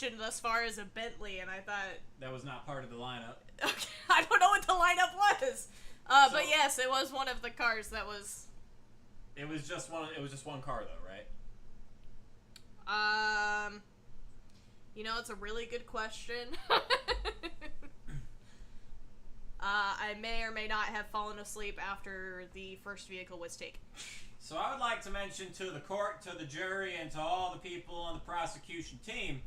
mentioned thus far is a Bentley, and I thought... That was not part of the lineup. Okay, I don't know what the lineup was! But yes, it was one of the cars that was... It was just one car, though, right? It's a really good question. I may or may not have fallen asleep after the first vehicle was taken. So I would like to mention to the court, to the jury, and to all the people on the prosecution team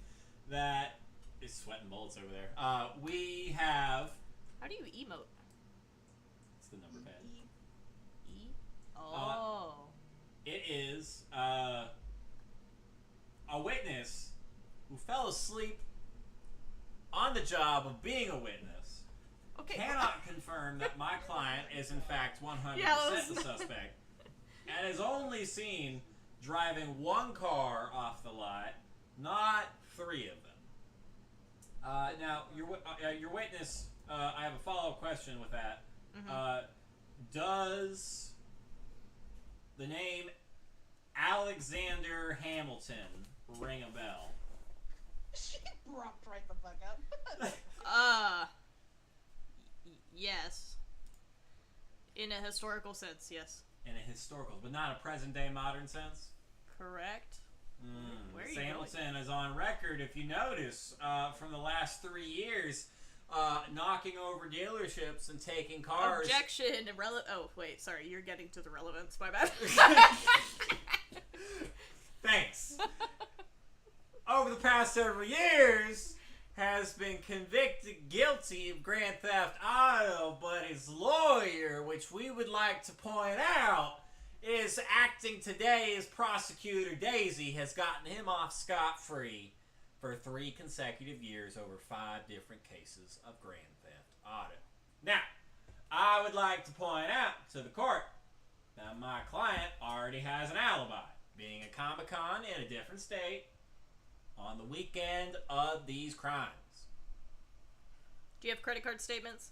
that... It's sweating bullets over there. We have... How do you emote? It's the number pad. E? Oh. It is a witness who fell asleep on the job of being a witness. Okay. Cannot confirm that my client is in fact 100% the suspect. And is only seen driving one car off the lot, not three of them. Now, your witness, I have a follow-up question with that. Mm-hmm. Does the name Alexander Hamilton ring a bell? She dropped right the fuck up. Yes. In a historical sense, yes. In a historical, but not a present-day modern sense? Correct. Where are you Hamilton is on record, if you notice, from the last 3 years, knocking over dealerships and taking cars. Objection! Oh, wait, sorry, you're getting to the relevance, my bad. Thanks. Over the past several years, has been convicted guilty of grand theft auto, but his lawyer, which we would like to point out, is acting today as Prosecutor Daisy, has gotten him off scot-free for 3 consecutive years over 5 different cases of grand theft auto. Now, I would like to point out to the court that my client already has an alibi, being at Comic-Con in a different state on the weekend of these crimes. Do you have credit card statements?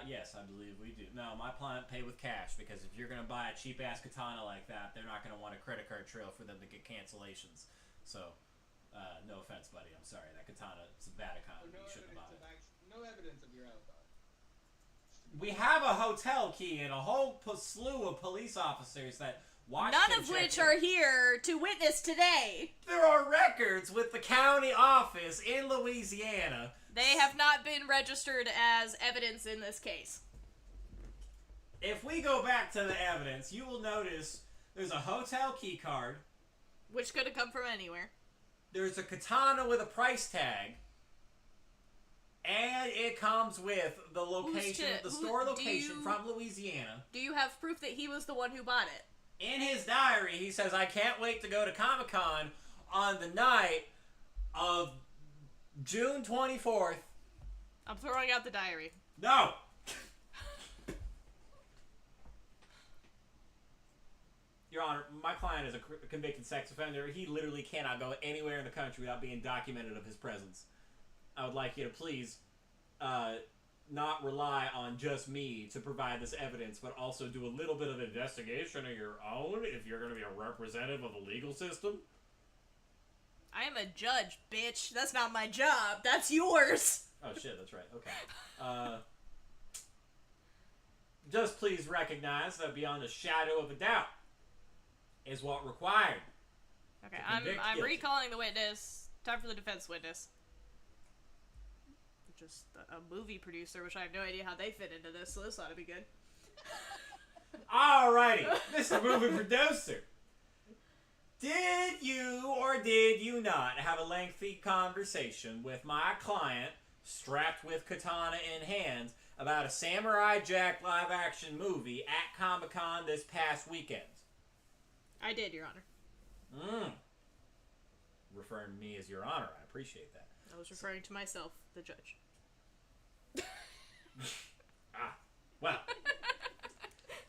Yes, I believe we do. No, my client paid with cash, because if you're going to buy a cheap-ass katana like that, they're not going to want a credit card trail for them to get cancellations. So, no offense, buddy. I'm sorry. That katana is a bad economy. You shouldn't have bought it. No evidence of your alibi. We have a hotel key and a whole slew of police officers that watch none of which are here to witness today. There are records with the county office in Louisiana. They have not been registered as evidence in this case. If we go back to the evidence, you will notice there's a hotel key card. Which could have come from anywhere. There's a katana with a price tag. And it comes with the location, the store location from Louisiana. Do you have proof that he was the one who bought it? In his diary, he says, I can't wait to go to Comic-Con on the night of June 24th. I'm throwing out the diary. No! Your Honor, my client is a convicted sex offender. He literally cannot go anywhere in the country without being documented of his presence. I would like you to please not rely on just me to provide this evidence, but also do a little bit of investigation of your own if you're going to be a representative of the legal system. I am a judge, bitch. That's not my job. That's yours. Oh, shit, that's right. Okay. Just please recognize that beyond a shadow of a doubt is what required. Okay, I'm recalling the witness. Time for the defense witness. Just a movie producer, which I have no idea how they fit into this, so this ought to be good. Alrighty, Mr. Movie Producer. Did you or did you not have a lengthy conversation with my client, strapped with katana in hand, about a Samurai Jack live-action movie at Comic-Con this past weekend? I did, Your Honor. Referring to me as Your Honor, I appreciate that. I was referring to myself, the judge. Well.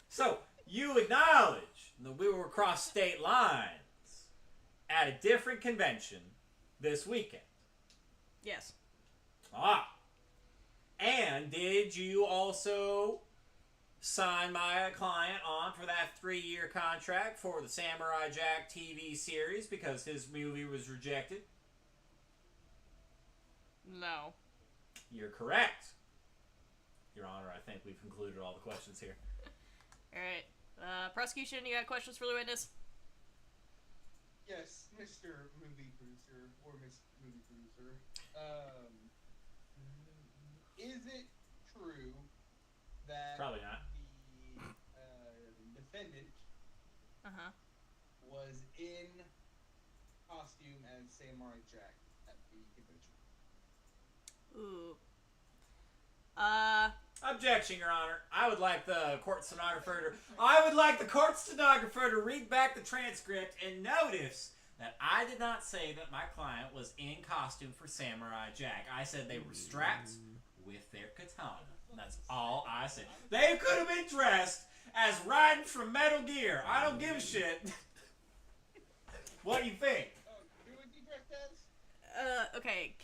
So, you acknowledge that we were across state lines at a different convention this weekend. Yes. And did you also sign my client on for that 3-year contract for the Samurai Jack TV series because his movie was rejected? No. You're correct. Your Honor, I think we've concluded all the questions here. Alright. Prosecution, you got questions for the witness? Yes, Mr. Movie Producer, or Miss Movie Producer. Is it true that Probably not. the defendant Uh-huh. was in costume as Samurai Jack at the convention? Ooh. Objection, Your Honor. I would like the court stenographer to read back the transcript and notice that I did not say that my client was in costume for Samurai Jack. I said they were strapped with their katana. That's all I said. They could have been dressed as Raiden from Metal Gear. I don't give a shit. What do you think? Oh, who would be dressed as? Okay,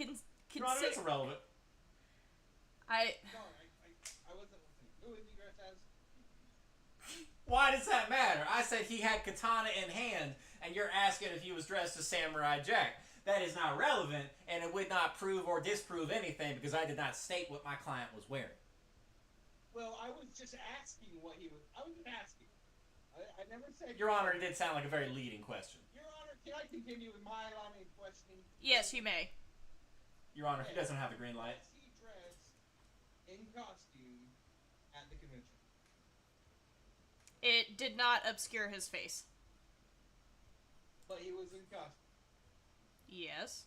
Your Honor, it's irrelevant. No, I wasn't listening. Who would be dressed as? Why does that matter? I said he had katana in hand, and you're asking if he was dressed as Samurai Jack. That is not relevant, and it would not prove or disprove anything because I did not state what my client was wearing. Well, I was just asking what he was. I was just asking. I never said. Your Honor, it did sound like a very leading question. Your Honor, can I continue with my line of questioning? Yes, you may. Your Honor, he doesn't have the green light. Was he dressed in costume at the convention? It did not obscure his face. But he was in costume Yes.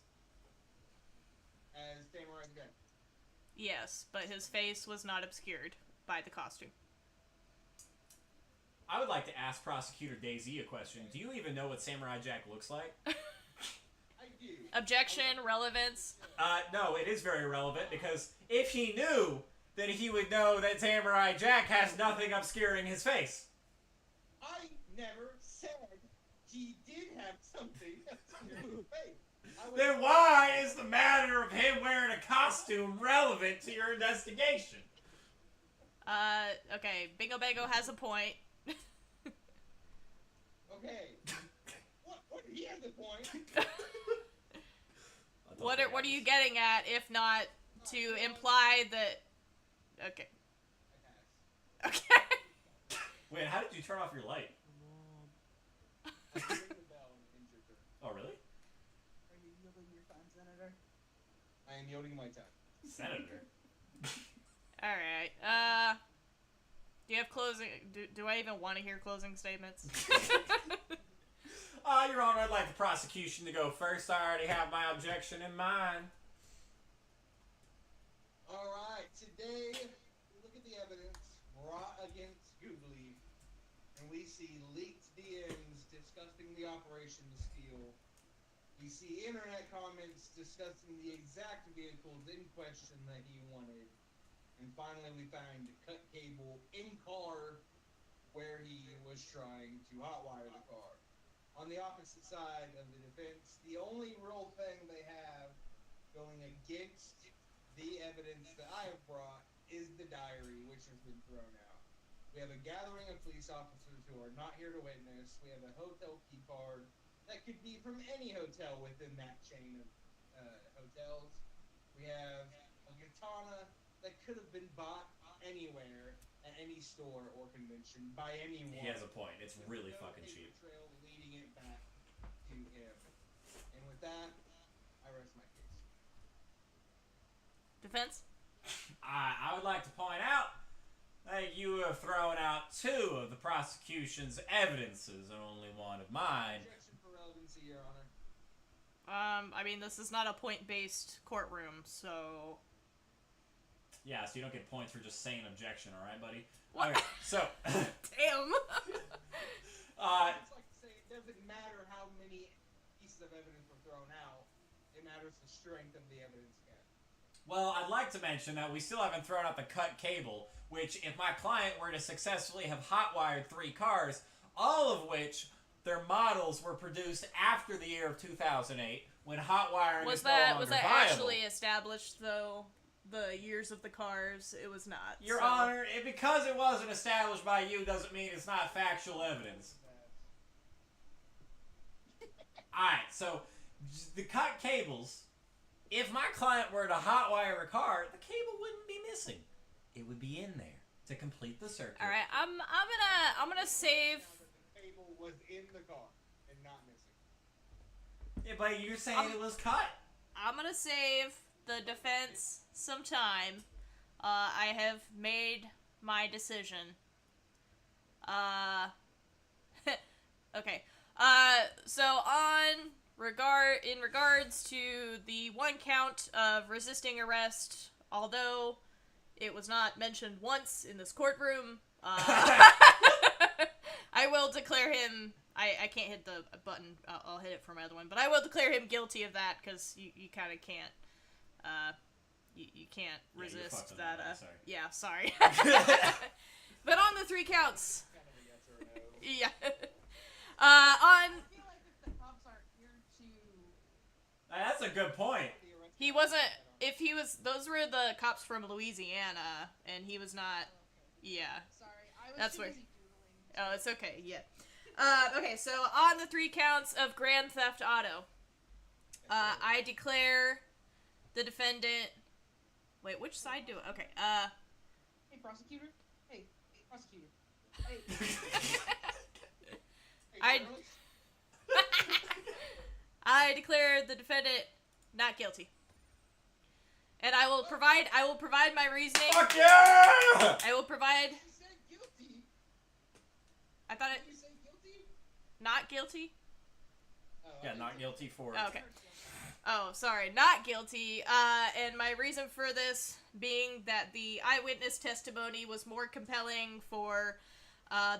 as Samurai Jack. Yes, but his face was not obscured by the costume. I would like to ask Prosecutor Daisy a question. Do you even know what Samurai Jack looks like? I do. Objection, relevance. No, it is very relevant because if he knew, then he would know that Samurai Jack has nothing obscuring his face. I never said he did have something obscuring his face. Then why is the matter of him wearing a costume relevant to your investigation? Okay, Bingo Bango has a point. Okay. What? He has a point. What are you getting at, if not to imply that... Okay. I pass. Okay. Wait, how did you turn off your light? Ring the bell and end your turn. Oh, really? Are you yielding your time, Senator? I am yielding my time. Senator. Alright, do you have closing... Do I even want to hear closing statements? Your Honor, I'd like the prosecution to go first. I already have my objection in mind. Alright, today we look at the evidence brought against Googly, and we see leaked DMs discussing the operation to steal. We see internet comments discussing the exact vehicles in question that he wanted. And finally we find a cut cable in car where he was trying to hotwire the car. On the opposite side of the defense, the only real thing they have going against the evidence that I have brought is the diary, which has been thrown out. We have a gathering of police officers who are not here to witness. We have a hotel key card that could be from any hotel within that chain of hotels. We have a katana that could have been bought anywhere at any store or convention by anyone. He has a point. It's There's really no fucking paper cheap. trail leading it back to him. And with that, I rest my case. Defense? I would like to point out that you have thrown out two of the prosecution's evidences and only one of mine. Objection for relevancy, Your Honor. I mean, this is not a point-based courtroom, so... Yeah, so you don't get points for just saying objection, alright, buddy? What? Okay, so... Damn! It's like to say it doesn't matter how many pieces of evidence were thrown out. It matters the strength of the evidence again. Well, I'd like to mention that we still haven't thrown out the cut cable, which if my client were to successfully have hotwired 3 cars, all of which their models were produced after the year of 2008, when hotwiring Was is no longer that viable. actually established, though? The years of the cars? It was not. Your so. Honor, because it wasn't established by you doesn't mean it's not factual evidence. Alright, so the cut cables If my client were to hotwire a car, the cable wouldn't be missing. It would be in there to complete the circuit. All right, I'm gonna save. The cable was in the car and not missing. Yeah, but you're saying it was cut. I'm gonna save the defense some time. I have made my decision. Okay. So in regards to the one count of resisting arrest, although it was not mentioned once in this courtroom, I will declare him. I can't hit the button. I'll hit it for my other one, but I will declare him guilty of that because you kind of can't. You can't resist that. Sorry. Yeah, sorry. But on the 3 counts. Kind of a yes or a no. Yeah. On. I feel like if the cops aren't here to... That's a good point. He wasn't. If he was, those were the cops from Louisiana, and he was not. Yeah. Sorry, I was That's too where- busy Googling. Oh, it's okay. Yeah. Okay. So on the 3 counts of Grand Theft Auto, I declare the defendant. Wait, which side do? Okay. Hey, prosecutor. Hey, prosecutor. Hey. I declare the defendant not guilty. And I will provide my reasoning. Fuck yeah! I will provide. You said guilty. I thought it You say guilty? not guilty. Oh, Yeah, okay. not guilty for. Oh, okay. Oh, sorry, not guilty. And my reason for this being that the eyewitness testimony was more compelling for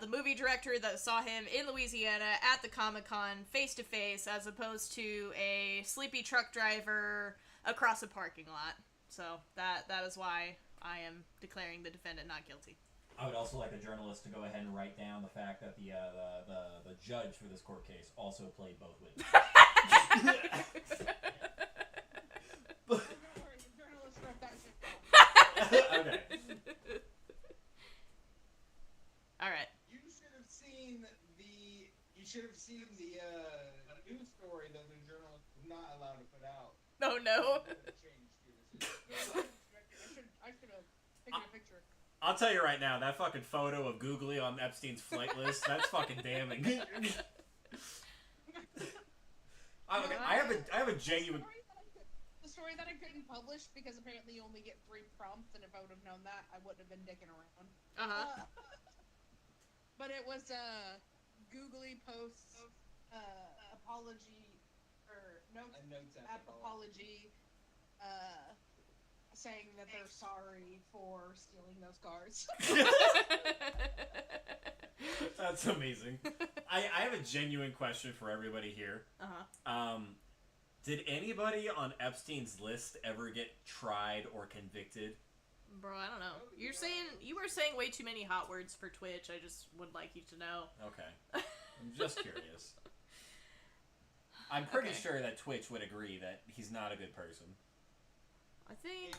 the movie director that saw him in Louisiana at the Comic-Con face to face, as opposed to a sleepy truck driver across a parking lot. So that is why I am declaring the defendant not guilty. I would also like a journalist to go ahead and write down the fact that the judge for this court case also played both witnesses. Don't worry, the journalist wrote that shit down. Okay. All right. You should have seen the news story that the journalist was not allowed to put out. Oh no. Changed your decision. I should have taken a picture. I'll tell you right now, that fucking photo of Googly on Epstein's flight list, that's fucking damning. I have a genuine. The story that I couldn't publish because apparently you only get 3 prompts, and if I would have known that, I wouldn't have been dicking around. But it was Googly posts apology or notes A notes app apology, saying that they're sorry for stealing those cars. That's amazing. I have a genuine question for everybody here. Did anybody on Epstein's list ever get tried or convicted? Bro, I don't know. You were saying way too many hot words for Twitch. I just would like you to know. Okay. I'm just curious. I'm pretty Okay. sure that Twitch would agree that he's not a good person. I think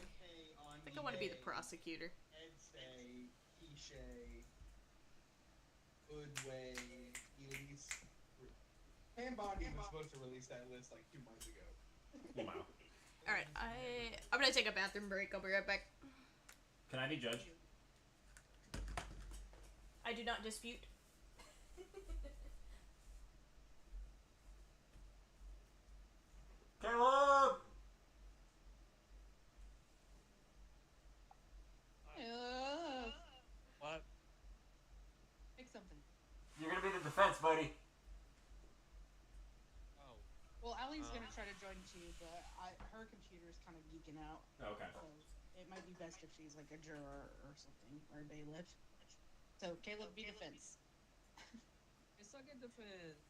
I want to be the prosecutor. Edsay, Quiche, Udway, Elise. Pam Bondi was supposed to release that list like 2 months ago. Wow. All right, I'm gonna take a bathroom break. I'll be right back. Can I be judge? I do not dispute. Caleb! What? Pick something. You're gonna be the defense, buddy. Oh. Well, Allie's gonna try to join too, but her computer is kind of geeking out. Okay. So it might be best if she's like a juror or something, or a bailiff. So Caleb, be defense. I suck at defense.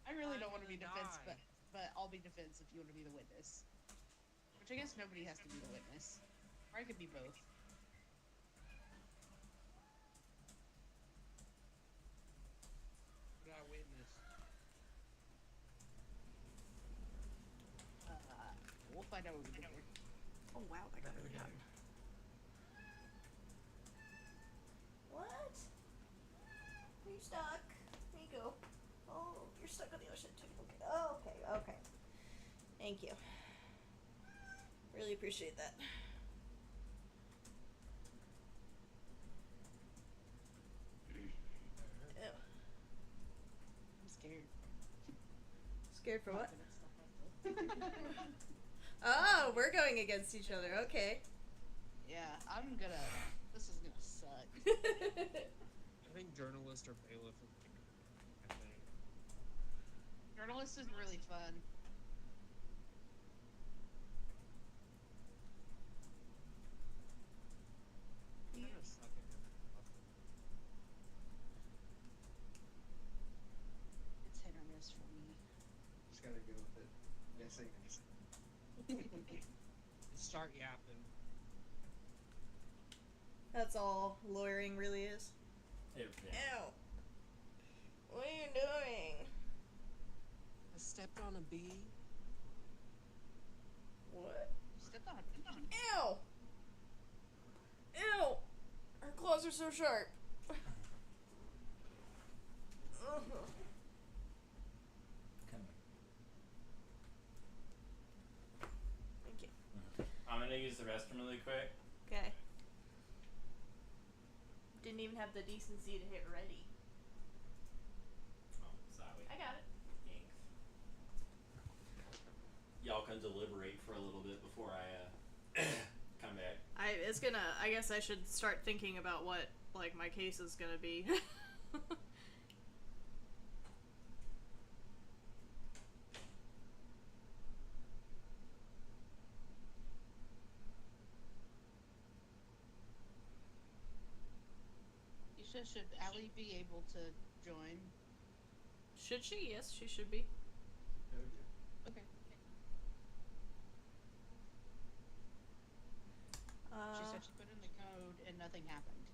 I really don't want to be gonna defense, die. but I'll be defense if you want to be the witness. Which I guess nobody has to be the witness. Or I could be both. What did I witness? We'll find out what we do here. Oh wow, that got really hot. What? You're stuck. There you go. Oh, you're stuck on the ocean too. Okay. Thank you. Really appreciate that. Ew. I'm scared. Scared for what? Not gonna stop Oh, we're going against each other. Okay. Yeah, I'm gonna. This is gonna suck. I think journalist or bailiff is I think. Journalist is really fun. I'm gonna suck at him. It's hit or miss for me. Just gotta go with it. Guessing. Start yapping. That's all lawyering really is. Yeah. Ew. What are you doing? I stepped on a bee. What? You stepped on a bee. Ew! Ew! Her claws are so sharp. Ugh. Come Thank you. here. I'm gonna use the restroom really quick. Okay. Didn't even have the decency to hit ready. Oh, sorry. I got it. Thanks. Y'all can deliberate for a little bit before I come back. I guess I should start thinking about what, like, my case is gonna be. Should Allie be able to join? Should she? Yes, she should be. Okay. She said she put in the code and nothing happened.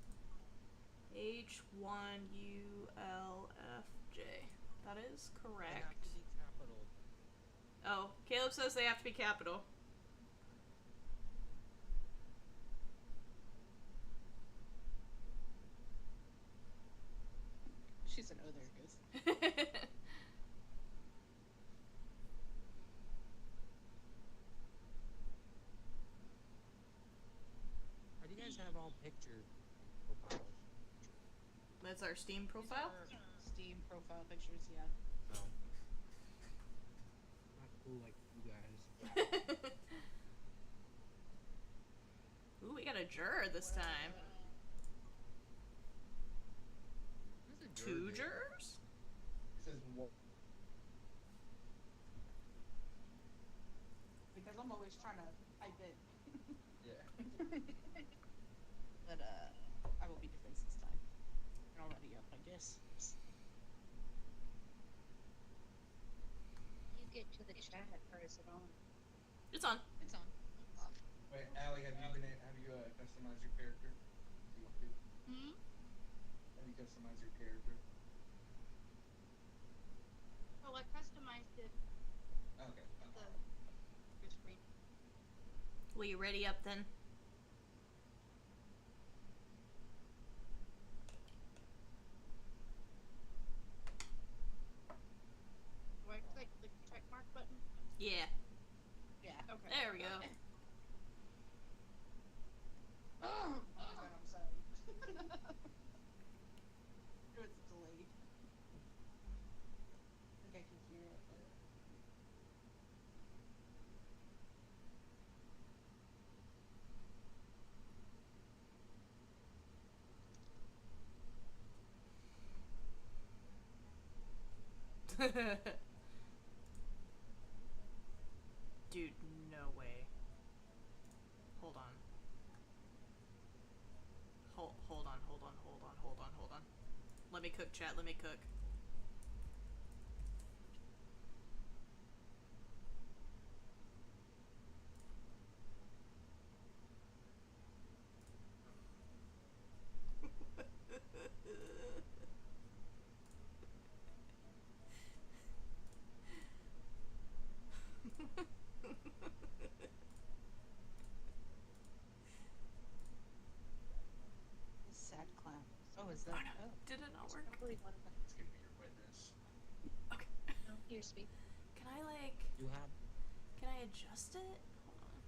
H1ULFJ. That is They correct. have to be capital. Oh, Caleb says they have to be capital. She's an oh, there it goes. How do you guys have all picture profiles? That's our Steam These profile. are Steam profile pictures, yeah. No. Not cool like you guys. Ooh, we got a juror this time. Who's a Two juror? jurors? It says what? Because I'm always trying to type it. Yeah. But I will be defense this time. And already up, I guess. You get to the chat, or is it on? It's on. It's on. Wait, Allie, have you customized your character? Hmm? Have you customized your character? Oh, I customized it. Okay. The screen. Well, you ready up then? Do I click the check mark button? Yeah. Yeah. Okay. There we go. Oh my god, I'm sorry. It's delayed. I think I can hear it. Dude, no way. Hold on. Hold on. Let me cook, chat, let me cook. Sad clown. Oh, is that? Oh. Did it not work? Probably one of them. It's gonna be your witness. Okay. No, here, speak. Can I, like... You have Can I adjust it? Hold on.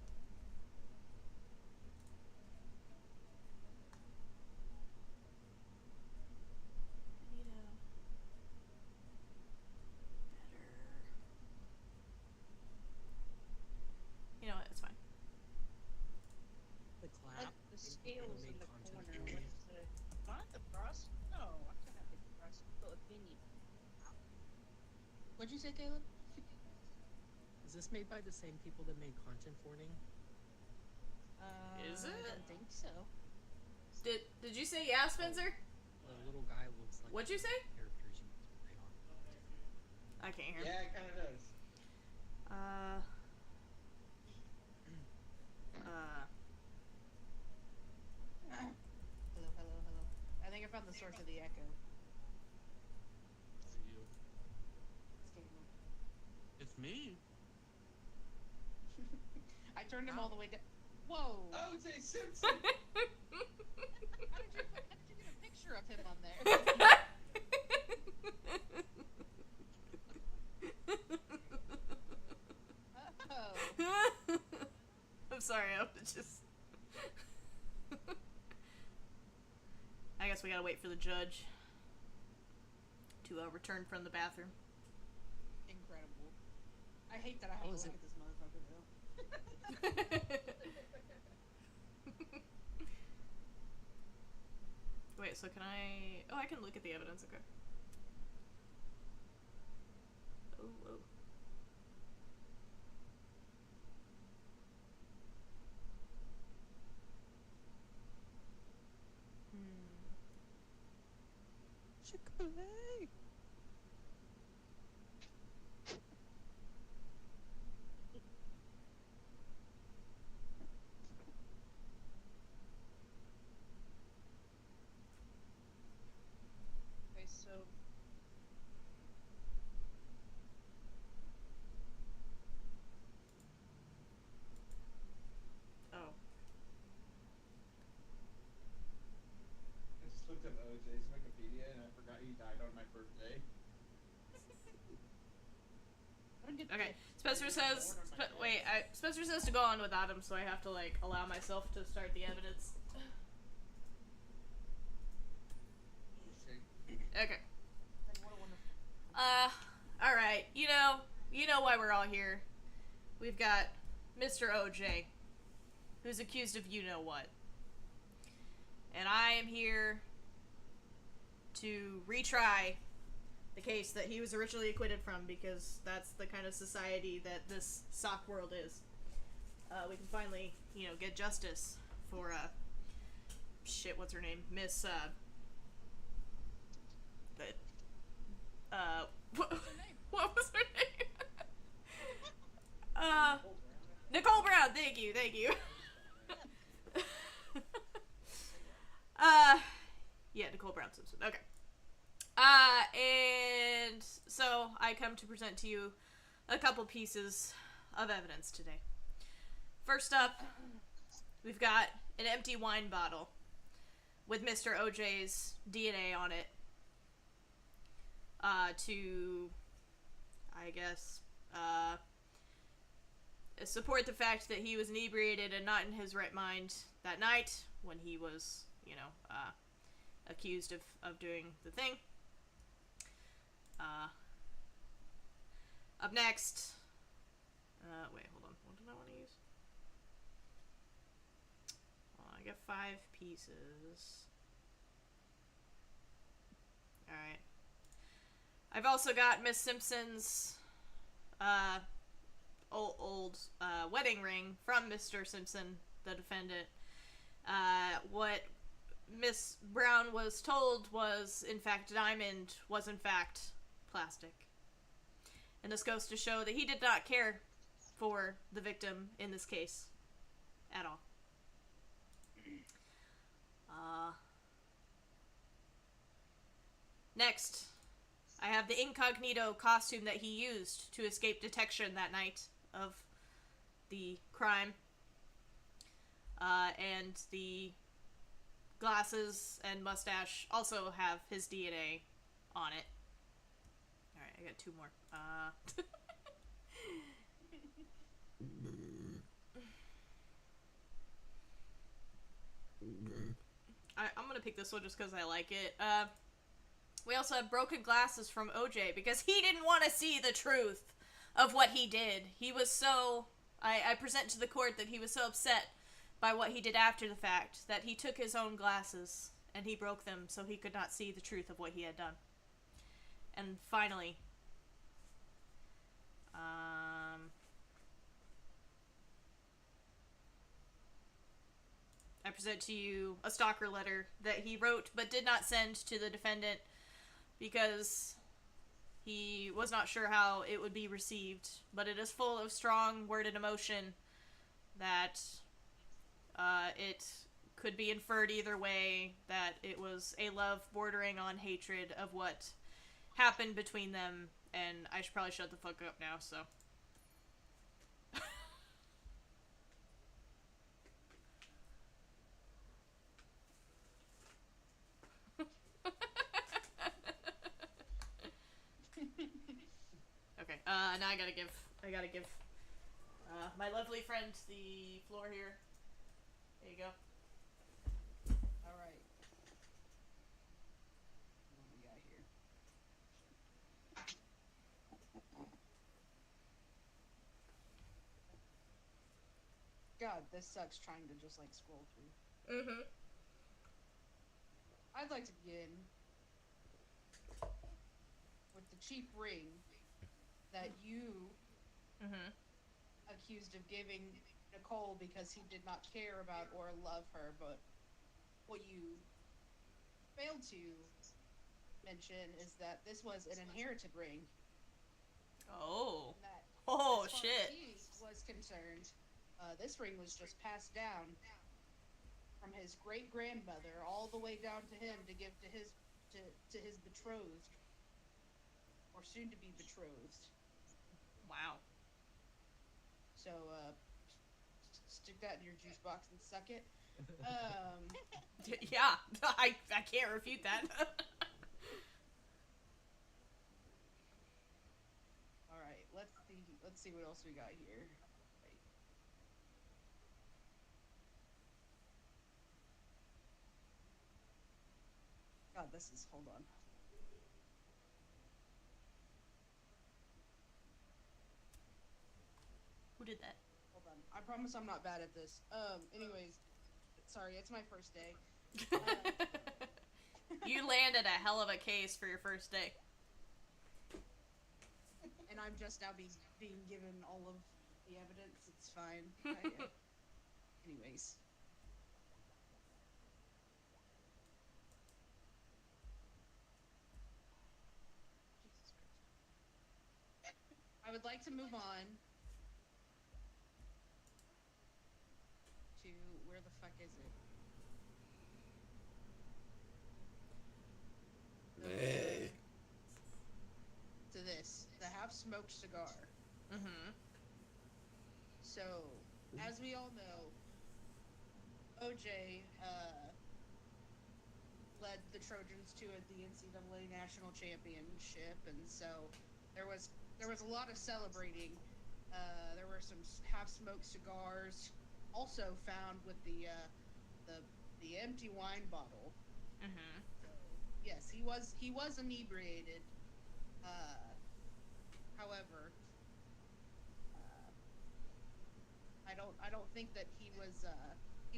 I need a better. You know what? It's fine. The Like clap. the is scales made in the content corner. for me. What's the? Not the crust? No, I can't have the crust. The opinion. What'd you say, Caleb? Is this made by the same people that made content warning? Is it? I don't think so. Did you say yeah, Spencer? The little guy looks like What'd you say? characters you would play on. I can't hear. Yeah, it kind of does. Hello, hello, hello. I think I found the source of the echo. For you. It's Caleb. It's me. I turned him all the way down. Whoa! O.J. Simpson! How did you get a picture of him on there? Oh. I'm sorry, I was just. I guess we gotta wait for the judge to return from the bathroom. Incredible. I hate that I have to Oh, is look it- at this motherfucker though. Wait, so can I... Oh, I can look at the evidence, okay. Oh, oh. Chick-fil-A. Okay, so Oh. I just looked up O.J.'s Wikipedia and I forgot he died on my birthday. I'm gonna get Okay, this. Spencer says... Spencer says to go on without him, so I have to, like, allow myself to start the evidence. Okay. What a wonderful. Alright, you know why we're all here. We've got Mr. OJ, who's accused of you-know-what. And I am here to retry the case that he was originally acquitted from, because that's the kind of society that this sock world is. We can finally, get justice for, shit, what's her name? Miss, what was her name? Nicole Brown, thank you. Yeah, Nicole Brown Simpson, okay. And so I come to present to you a couple pieces of evidence today. First up, we've got an empty wine bottle with Mr. OJ's DNA on it. To, I guess, support the fact that he was inebriated and not in his right mind that night when he was, accused of doing the thing. Up next, wait, hold on, what did I want to use? I got 5 pieces. Alright. I've also got Miss Simpson's old wedding ring from Mr. Simpson, the defendant. What Miss Brown was told was, in fact, diamond, was in fact plastic. And this goes to show that he did not care for the victim in this case at all. Next, I have the incognito costume that he used to escape detection that night of the crime. And the glasses and mustache also have his DNA on it. Alright, I got 2 more. picked this one just because I like it. We also have broken glasses from OJ because he didn't want to see the truth of what he did. He was so... I present to the court that he was so upset by what he did after the fact that he took his own glasses and he broke them so he could not see the truth of what he had done. And finally... I present to you a stalker letter that he wrote but did not send to the defendant because he was not sure how it would be received. But it is full of strong worded emotion that it could be inferred either way, that it was a love bordering on hatred of what happened between them, and I should probably shut the fuck up now, so... Okay, now I gotta give my lovely friend the floor here. There you go. Alright. What do we got here? God, this sucks trying to just, like, scroll through. Mm-hmm. I'd like to begin with the cheap ring that you accused of giving Nicole because he did not care about or love her, but what you failed to mention is that this was an inherited ring. Oh. And that, Oh, as far shit. as he was concerned, this ring was just passed down from his great grandmother all the way down to him to give to his betrothed, or soon to be betrothed. Wow. So stick that in your juice box and suck it. Yeah, I can't refute that. All right, let's see what else we got here. God, this is, hold on. Who did that? Hold on. I promise I'm not bad at this. Anyways, sorry, it's my first day. You landed a hell of a case for your first day. And I'm just now being given all of the evidence. It's fine. Anyways. Jesus Christ. I would like to move on to where the fuck is it? To this, the half-smoked cigar. Mm-hmm. So, as we all know, OJ led the Trojans to the NCAA National Championship, and so there was a lot of celebrating. There were some half-smoked cigars also found with the empty wine bottle. Mm-hmm. Yes, he was inebriated. However, I don't think that he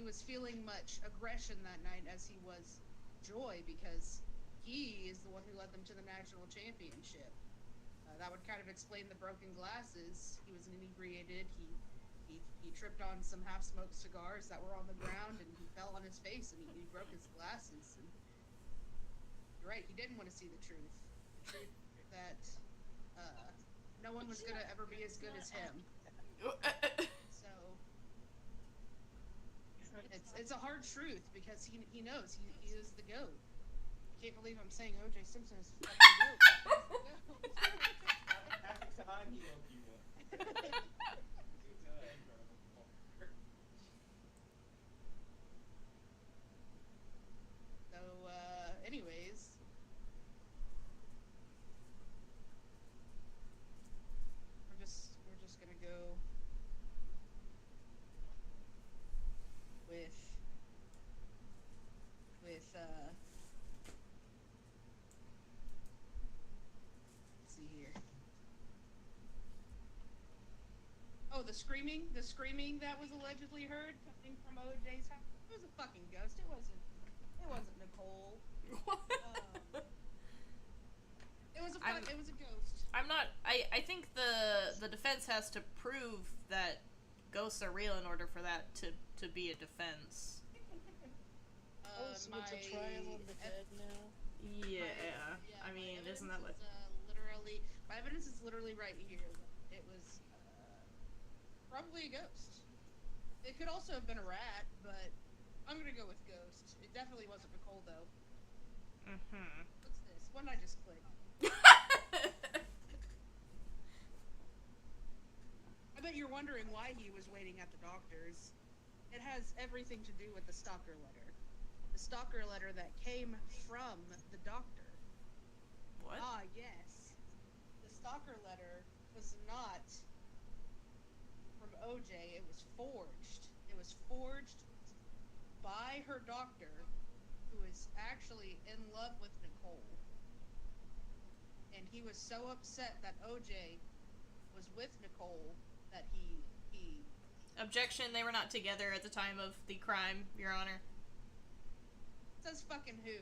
was feeling much aggression that night as he was joy, because he is the one who led them to the national championship. That would kind of explain the broken glasses. He was inebriated. He tripped on some half-smoked cigars that were on the ground, and he fell on his face, and he broke his glasses. And you're right, he didn't want to see the truth. The truth that no one was going to ever be as good as him. So, it's a hard truth, because he knows he is the GOAT. I can't believe I'm saying O.J. Simpson is the fucking GOAT. Every time he looked you So, anyways, we're just gonna go with Oh, the screaming that was allegedly heard coming from OJ's house. It was a fucking ghost. It wasn't Nicole. It was a ghost. I'm not. I think the defense has to prove that ghosts are real in order for that to be a defense. So it's a trial of the dead now? Yeah. I mean, isn't that what? Literally, my evidence is literally right here. It was probably a ghost. It could also have been a rat, but I'm gonna go with ghost. It definitely wasn't Nicole though. Mm-hmm. What's this? What did I just click? I bet you're wondering why he was waiting at the doctor's. It has everything to do with the stalker letter. The stalker letter that came from the doctor. What? Ah, yes. The stalker letter was not from OJ. It was forged. It was forged by her doctor, who is actually in love with Nicole. And he was so upset that OJ was with Nicole that he Objection, they were not together at the time of the crime, Your Honor. says fucking who.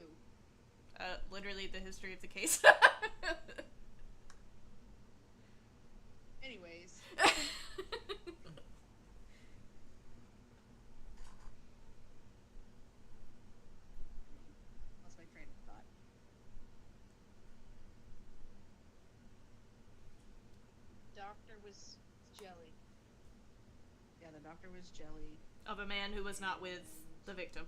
Literally the history of the case. Anyways. Lost my train of thought. Doctor was jelly. Yeah, the doctor was jelly. Of a man who was not with the victim.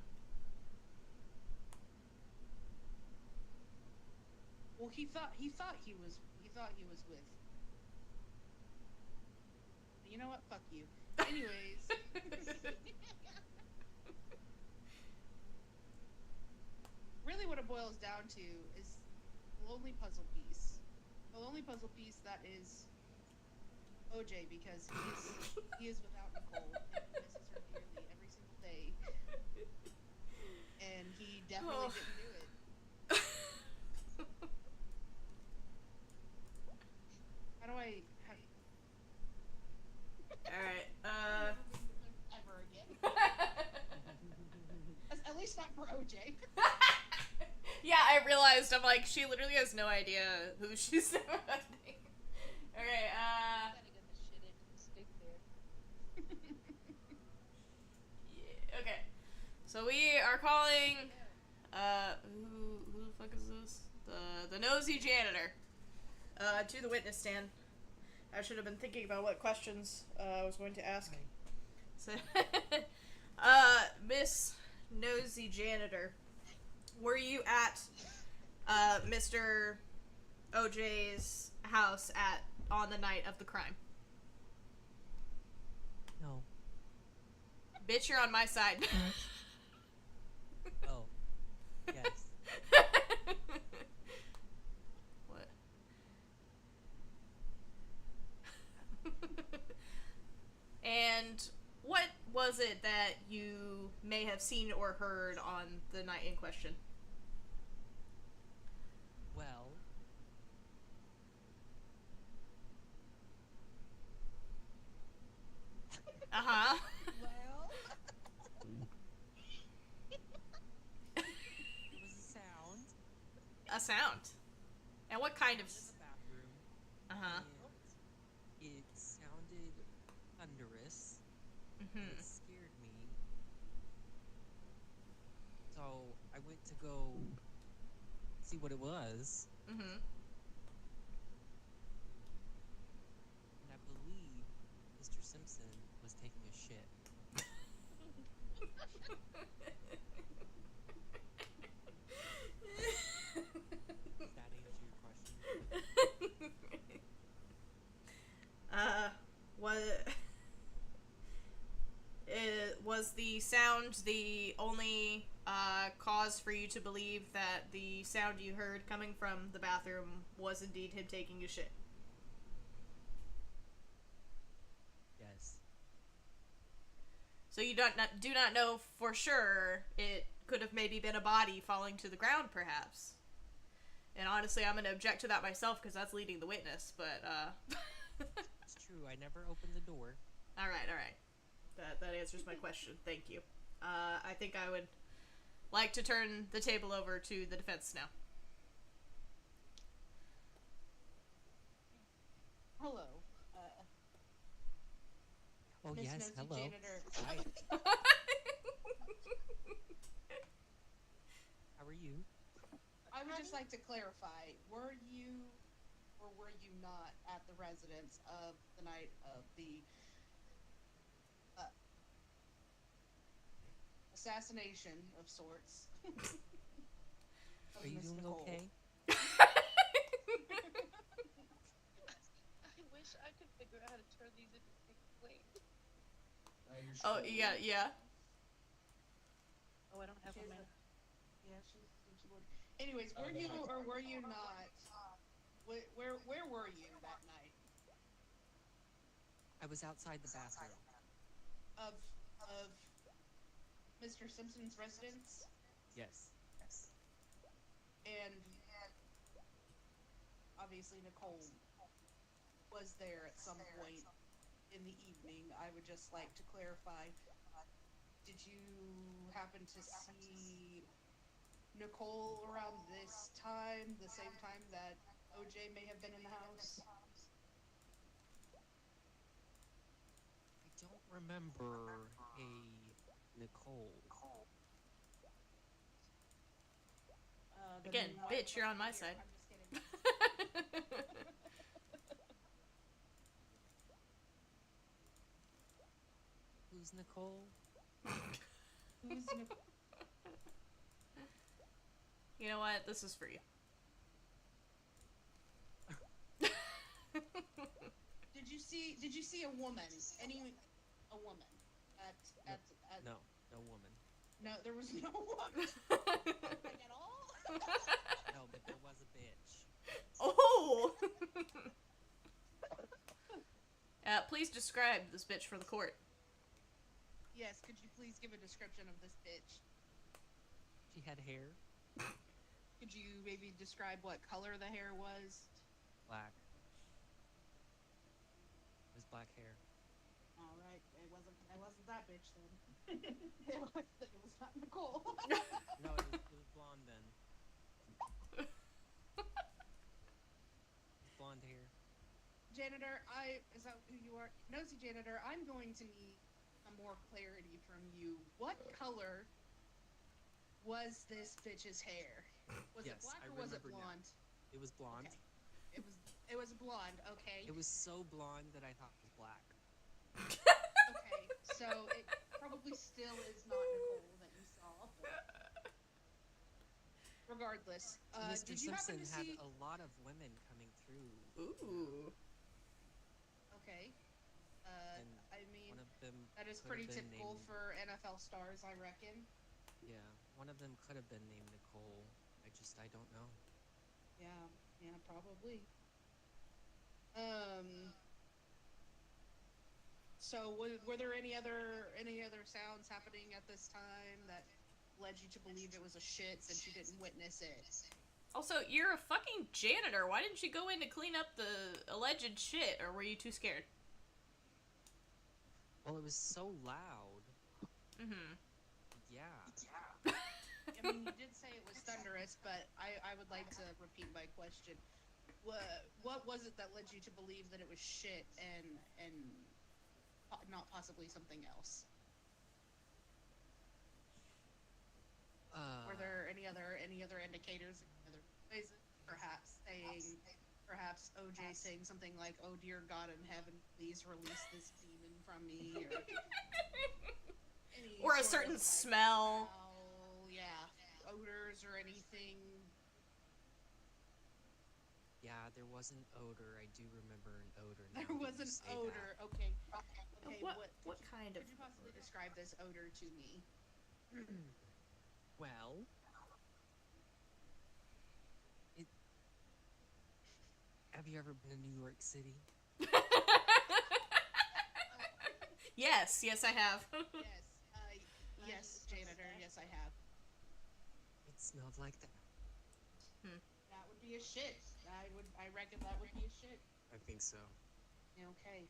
Well, he thought he was with. You know what? Fuck you. Anyways. Really what it boils down to is the lonely puzzle piece. The lonely puzzle piece that is OJ, because he is without Nicole and he misses her dearly every single day. And he definitely didn't do it. How do I... Alright, Ever again. At least not for OJ. Yeah, I realized, I'm like, she literally has no idea who she's defending. Okay, Gotta get the shit into the stick there. yeah, okay. So we are calling, who the fuck is this? The nosy janitor, to the witness stand. I should have been thinking about what questions, I was going to ask. So, Miss Nosy Janitor, were you at, Mr. OJ's house on the night of the crime? No. Bitch, you're on my side. Oh. Yes. What? And what was it that you may have seen or heard on the night in question? Well. Uh-huh. Well... It was a sound. A sound. And what kind of... In the bathroom. Uh-huh. And it sounded thunderous. Mm-hmm. It scared me. So I went to go see what it was. Mm-hmm. And I believe Mr. Simpson was taking a shit. Does that answer your question? Was the sound the only cause for you to believe that the sound you heard coming from the bathroom was indeed him taking a shit? Yes. So you do not know for sure. It could have maybe been a body falling to the ground, perhaps. And honestly, I'm going to object to that myself because that's leading the witness, but, It's true, I never opened the door. All right, all right. That answers my question. Thank you. I think I would like to turn the table over to the defense now. Hello. Oh Miss yes, Nosy hello. Janitor. Hi. How are you? I would just like to clarify, were you or were you not at the residence of the night of the assassination of sorts? Are you doing okay? I wish I could figure out how to turn these into flames. Oh, yeah. Oh, I don't have She one. has Yeah, she's keyboard. Anyways, were you or were you not? Where were you that night? I was outside the bathroom. Of Mr. Simpson's residence? Yes. And obviously Nicole was there at some point in the evening. I would just like to clarify, did you happen to see Nicole around this time, the same time that OJ may have been in the house? I don't remember a Nicole. Then Again, you might bitch, you're on my be side. I'm just kidding. Who's Nicole? Who's Nicole? You know what? This is for you. Did you see a woman? A woman at No, no woman. No, there was no woman. Like at all? No, but there was a bitch. Oh! Please describe this bitch for the court. Yes, could you please give a description of this bitch? She had hair. Could you maybe describe what color the hair was? Black. It was black hair. All right, it wasn't that bitch then. it was not Nicole. No, it was blonde then. It was blonde hair. Janitor, is that who you are? Nosy Janitor, I'm going to need some more clarity from you. What color was this bitch's hair? Was it Yes, black I or was it remember now. blonde? It was blonde. Okay. It was blonde, okay. It was so blonde that I thought it was black. Okay, so it probably still is not Nicole that you saw. But regardless, Mr. did you happen Simpson to had see? a lot of women coming through. Ooh. Okay. And I mean, one of them that is could pretty have been typical named, for NFL stars, I reckon. Yeah, one of them could have been named Nicole. I don't know. Yeah, probably. So were there any other sounds happening at this time that led you to believe it was a shit since you didn't witness it? Also, you're a fucking janitor. Why didn't you go in to clean up the alleged shit, or were you too scared? Well, it was so loud. Mm-hmm. Yeah. I mean, you did say it was thunderous, but I would like to repeat my question. What was it that led you to believe that it was shit and not possibly something else? Were there any other indicators, other ways, perhaps OJ saying something like, "Oh dear God in heaven, please release this demon from me," or a certain smell. Yeah, odors or anything. Yeah, there was an odor. I do remember an odor. There now was that an you say odor. that. Okay. What kind of Could you possibly odor? describe this odor to me? Well, have you ever been to New York City? Yes, I have. Yes, janitor. Yes, I have. It smelled like that. That would be a shit. I reckon that would be a shit. I think so. Okay.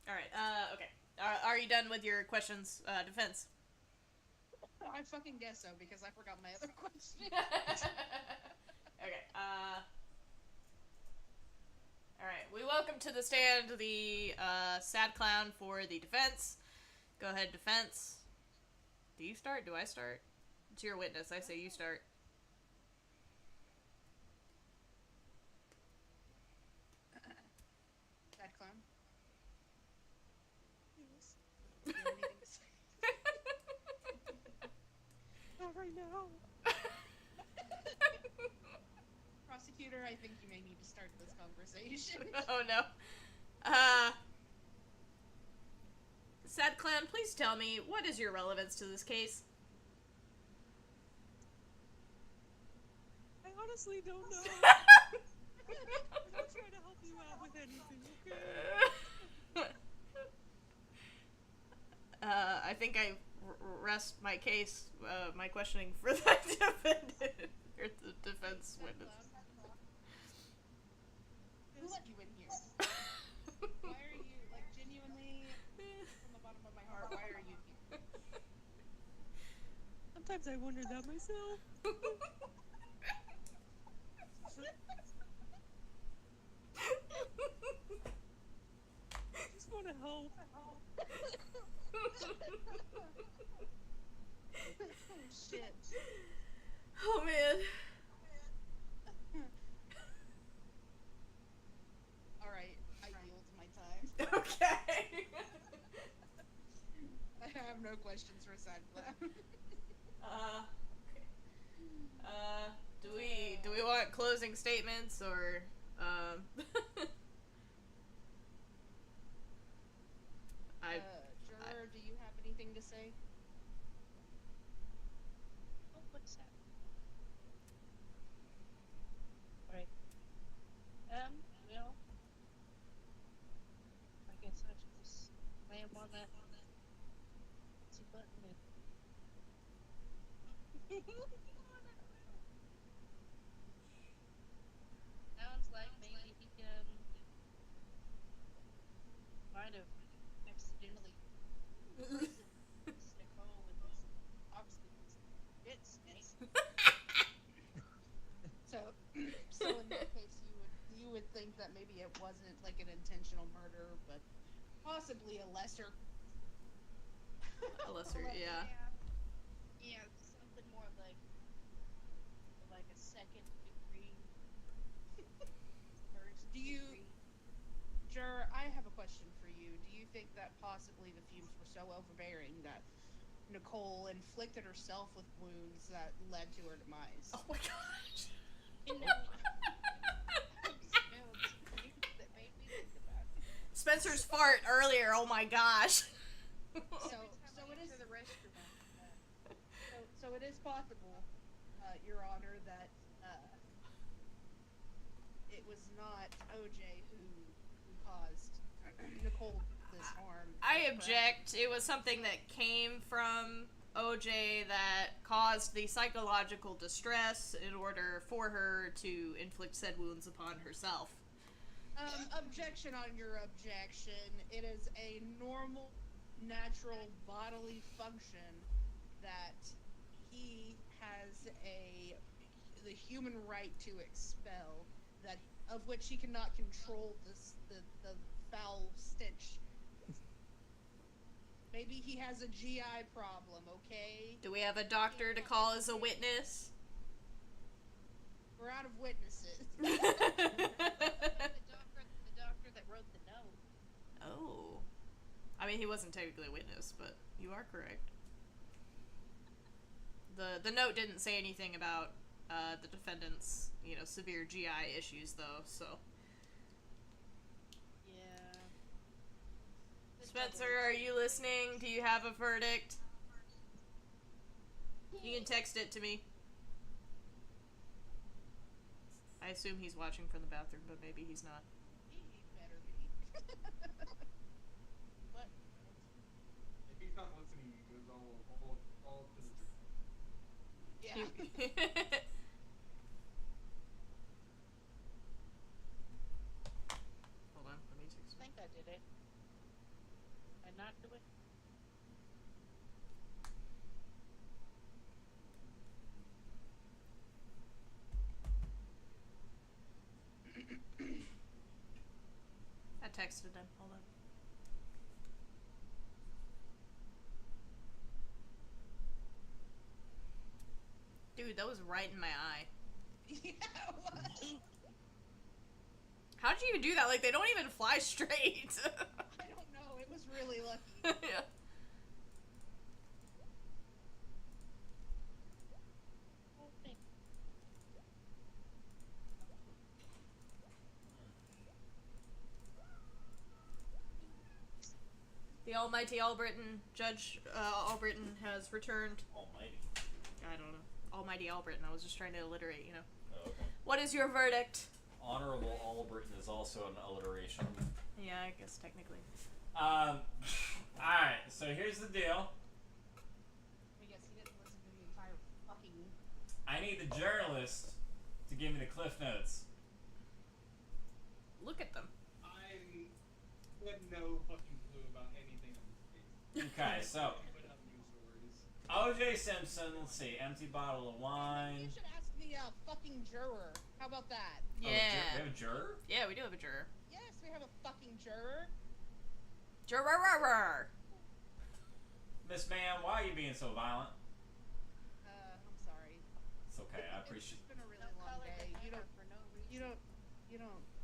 Alright, okay. Are you done with your questions, defense? I fucking guess so, because I forgot my other question. Okay, alright, we welcome to the stand the, sad clown for the defense. Go ahead, defense. Do you start? Do I start? It's your witness, I say you start. Sad clown. Yes. Do you have anything to say? Not right now. Prosecutor, I think you may need to start this conversation. Oh no. Sad clown, please tell me, what is your relevance to this case? I honestly don't know. I'll try to help you out with anything, okay? I think I rest my case, my questioning for the defendant, or the defense witness. Who let you in here? Why are you, like, genuinely, from the bottom of my heart, why are you here? Sometimes I wonder that myself. I just want to help. Oh, shit. Oh man. Alright, I yield my time. Okay. I have no questions for Sad Clown. Okay. Do we want closing statements or Juror, do you have anything to say? Oh, what's that? Right. Well, I guess I should just slam on that button and sounds like maybe he might have accidentally Nicole with his obstacles. It's snake. So in that case, you would think that maybe it wasn't like an intentional murder, but possibly a lesser. a lesser? Yeah. Yeah, something more like a second degree. First Do you- degree. Juror, I have a question for you. Do you think that possibly the fumes were so overbearing that Nicole inflicted herself with wounds that led to her demise? Oh my gosh. You know, that made me think about it. Spencer's fart earlier. Oh my gosh. So it is. To the restroom after that. So it is possible, Your Honor, that it was not OJ who caused Nicole this harm. I object. It was something that came from OJ that caused the psychological distress in order for her to inflict said wounds upon herself. Objection on your objection. It is a normal, natural bodily function that he has the human right to expel, that of which he cannot control the foul stench. Maybe he has a GI problem, okay? Do we have a doctor to call as a witness? We're out of witnesses. The doctor that wrote the note. Oh. I mean, he wasn't technically a witness, but you are correct. The note didn't say anything about the defendant's, severe GI issues, though, so. Yeah. Spencer, are you listening? Do you have a verdict? You can text it to me. I assume he's watching from the bathroom, but maybe he's not. He better be. What? If he's not listening, it goes all to the truth. Yeah. Hold on, let me text I think I did it. texted him. Hold on. Dude, that was right in my eye. Yeah, it was. How did you even do that? Like, they don't even fly straight. I don't know. It was really lucky. Yeah. Oh, thank The almighty Albritton, Judge Albritton has returned. Almighty. I don't know. Almighty Albritton. I was just trying to alliterate, you know. Oh, okay. What is your verdict? Honorable Albritton is also an alliteration. Yeah, I guess technically. Alright, so here's the deal. I guess he didn't listen to the entire fucking. I need the journalist to give me the cliff notes. Look at them. I have no fucking clue about anything on this case. Okay, so Put up news stories. O.J. Simpson, let's see, empty bottle of You wine. should ask the fucking juror. How about that? Oh, Yeah. we have a juror? Yeah, we do have a juror. Yes, we have a fucking juror. Juror. Miss Ma'am, why are you being so violent? I'm sorry. It's okay, I appreciate. It's been a really No long color day. to You hair don't. for no reason.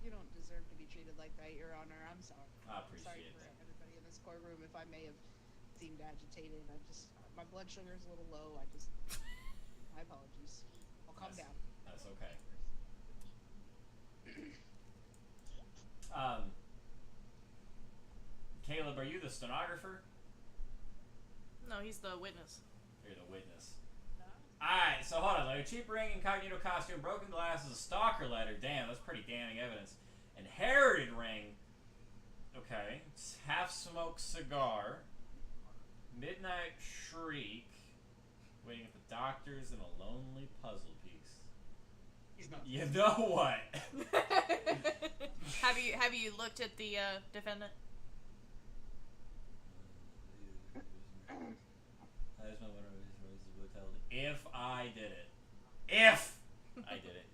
You don't deserve to be treated like that, Your Honor. I'm sorry. I I'm sorry appreciate for that. everybody in this courtroom if I may have seemed agitated. My blood sugar is a little low. My apologies. I'll calm That's- down. That's okay. Caleb, are you the stenographer? No, he's the witness. You're the witness. Alright, so hold on. Like a cheap ring, incognito costume, broken glass is a stalker letter. Damn, that's pretty damning evidence. Inherited ring. Okay. Half smoked cigar. Midnight shriek. Waiting at the doctor's and a lonely puzzle piece. He's not. You know what? Have you looked at the defendant? If I did it. If I did it.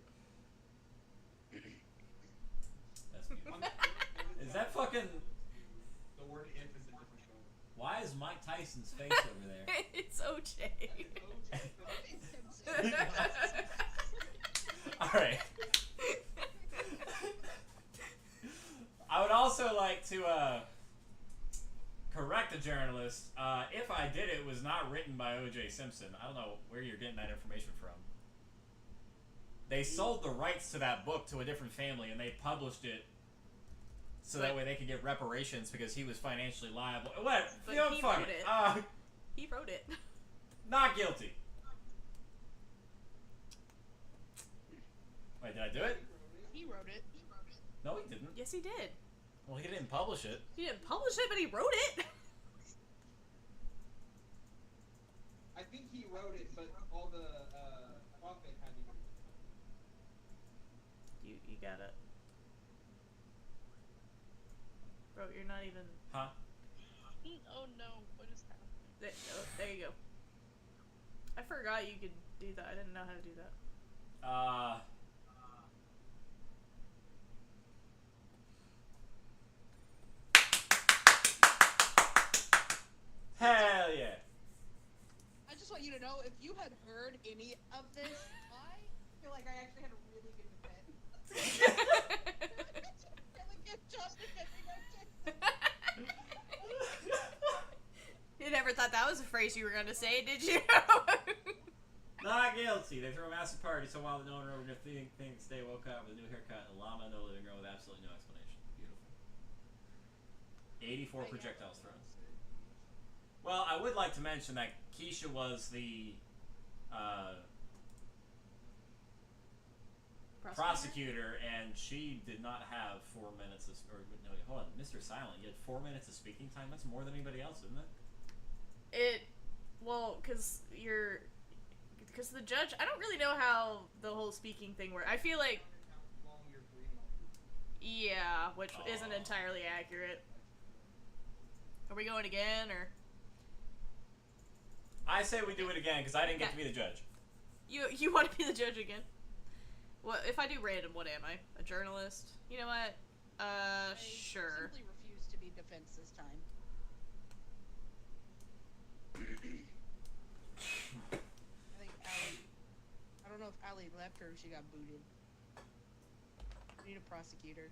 That's beautiful. Is that fucking... The word if is a different word. Why is Mike Tyson's face over there? It's OJ. OJ. Alright. I would also like to correct the journalist. If I Did It was not written by O.J. Simpson. I don't know where you're getting that information from. They sold the rights to that book to a different family and they published it so that way they could get reparations because he was financially liable. What? But You know, he fuck wrote it. it. He wrote it. Not guilty. Wait, did I do it? He wrote it. No, he didn't. Yes, he did. Well, he didn't publish it. He didn't publish it, but he wrote it. I think he wrote it, but all the profit had to go. You got it. Bro, you're not even... Huh? Oh no, what is happening? There you go. I forgot you could do that. I didn't know how to do that. Hell yeah. I just want you to know, if you had heard any of this, I feel like I actually had a really good defense. Really good job defending OJ. You never thought that was a phrase you were going to say, did you? Not guilty. They threw a massive party so wild that no one over thinks they woke up with a new haircut and a llama in the living room with absolutely no explanation. Beautiful. 84 projectiles thrown. Well, I would like to mention that Keisha was the prosecutor, and she did not have 4 minutes of... Or, no, hold on. Mr. Silent, you had 4 minutes of speaking time? That's more than anybody else, isn't it? Well, because the judge, I don't really know how the whole speaking thing works. I feel like, How long you're breathing. yeah, which isn't entirely accurate. Are we going again, or? I say we do it again, because I didn't get to be the judge. You want to be the judge again? Well, if I do random, what am I? A journalist? You know what? Sure. Simply refused to be defense this time. I think Allie. I don't know if Allie left or if she got booted. We need a prosecutor.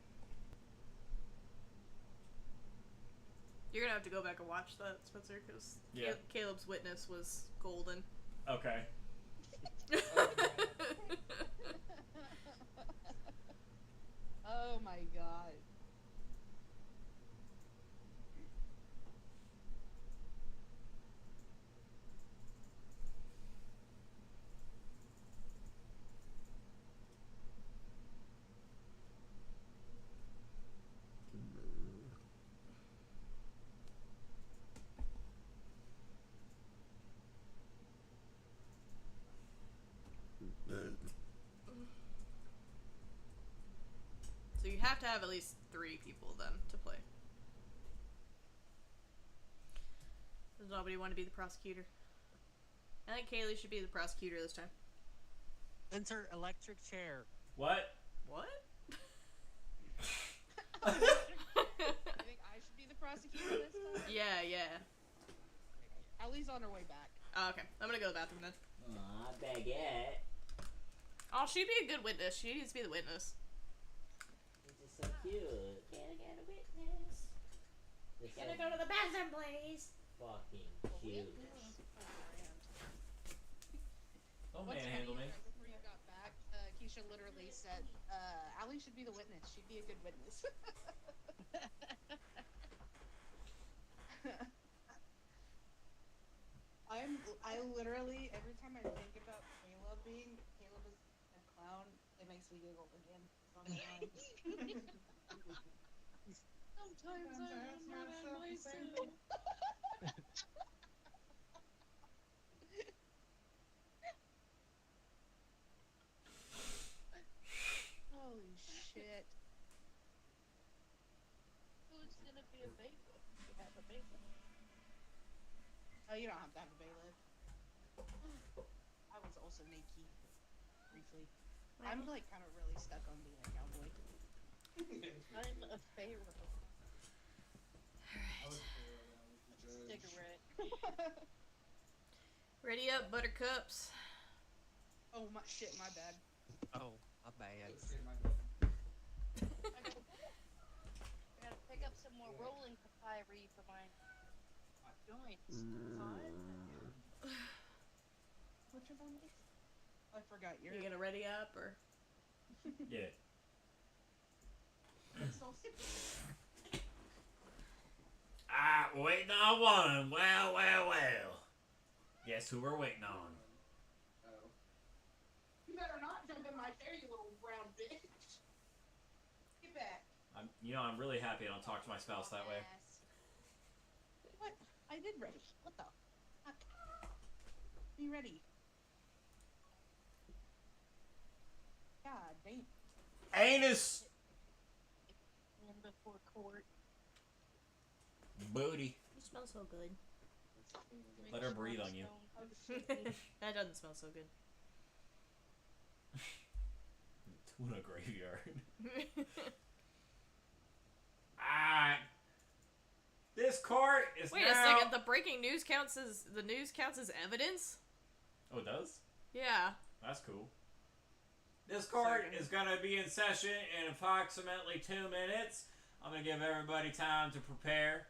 You're gonna have to go back and watch that, Spencer, because Yeah. Caleb's witness was golden. Okay. Oh my god. So you have to have at least 3 people then to play. Does nobody want to be the prosecutor? I think Kaylee should be the prosecutor this time. Enter electric chair. What? What? You think I should be the prosecutor this time? Yeah. Allie's on her way back. Oh, okay. I'm gonna go to the bathroom then. Aw, baguette. Oh, she'd be a good witness. She needs to be the witness. This is so cute. Can I get a witness? This Gonna go to the bathroom, please. fucking cute. Don't What's manhandle me. funny, right before you got back, Keisha literally said, Allie should be the witness. She'd be a good witness. I literally, every time I think about Caleb is a clown, it makes me giggle again. Sometimes I'm not myself. Holy shit. Who's gonna be a bailiff? You have a bailiff. Oh, you don't have to have a bailiff. I was also Nikki, briefly. I'm like kind of really stuck on being a cowboy. I'm a pharaoh. I was there when I was the judge. Cigarette. Ready up, buttercups. Oh my shit, my bad. Oh, my bad. Shit, my bad. I gotta pick up some more rolling papyri for my joints. What's your name? I forgot your. You gonna ready up or? Yeah. Ah, waiting on one. Well. Guess who we're waiting on? Oh. You better not jump in my chair, you little brown bitch. Get back. I'm really happy I don't talk to my spouse that way. Ass. What? I did ready. What the fuck? Be ready. God damn. Anus! And before court. Booty. You smell so good. Make Let her sure breathe I'm on you. stoned. That doesn't smell so good. Tuna graveyard. Alright. This court is Wait now... a second. The breaking news counts as evidence. Oh, it does? Yeah. That's cool. This court Second. is going to be in session in approximately 2 minutes. I'm going to give everybody time to prepare.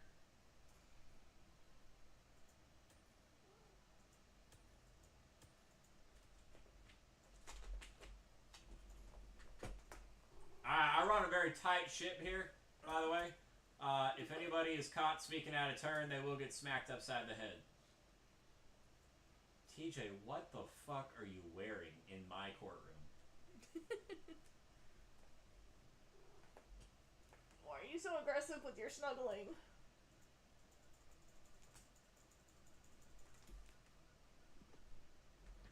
I run a very tight ship here, by the way. If anybody is caught speaking out of turn, they will get smacked upside the head. TJ, what the fuck are you wearing in my courtroom? Why are you so aggressive with your snuggling?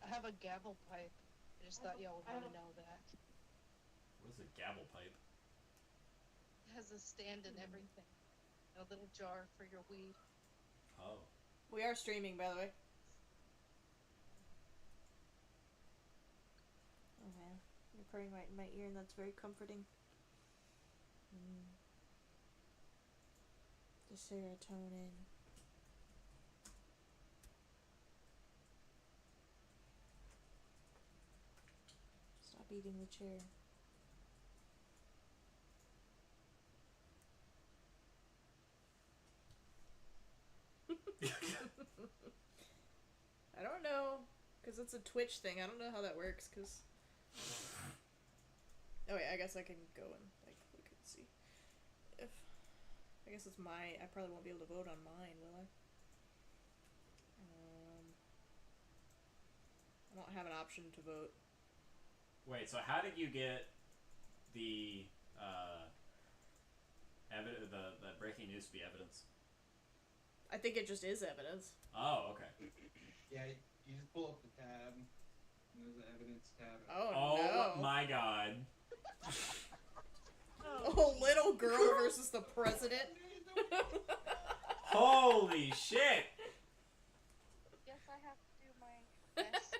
I have a gavel pipe. I just thought y'all would want to know that. What is a gavel pipe? It has a stand and everything. And a little jar for your weed. Oh. We are streaming, by the way. Oh man, you're purring right in my ear, and that's very comforting. The serotonin. Stop eating the chair. I don't know, because it's a Twitch thing. I don't know how that works, because... Oh wait, I guess I can go and, like, look and see. If... I guess it's my... I probably won't be able to vote on mine, will I? I don't have an option to vote. Wait, so how did you get the the breaking news to be evidence? I think it just is evidence. Oh, okay. Yeah, you just pull up the tab, and there's the evidence tab. Oh, no. My god. Oh, little girl versus the president. Holy shit! Guess I have to do my best.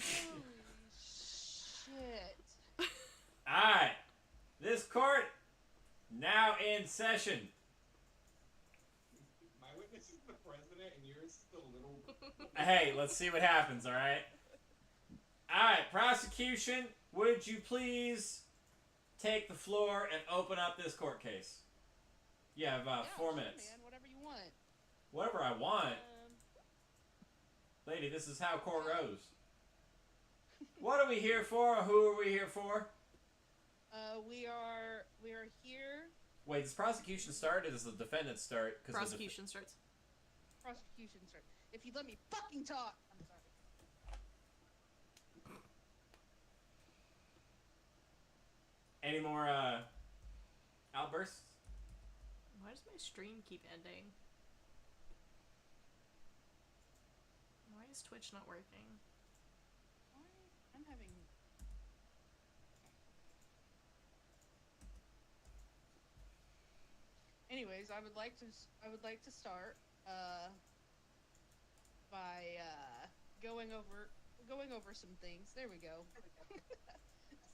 Holy shit. Alright. This court now in session. My witness is the president, and yours is the little. Hey, let's see what happens, alright? Alright, prosecution, would you please take the floor and open up this court case? You have 4 sure, minutes. Man, whatever you want. Whatever I want. Lady, this is how court goes. What are we here for? Who are we here for? We are here. Wait, does prosecution start or does the defendant start? Prosecution starts. Prosecution start. If you let me fucking talk. I'm sorry. Any more outbursts? Why does my stream keep ending? Why is Twitch not working? I'm having. Anyways, I would like to start by going over some things. There we go.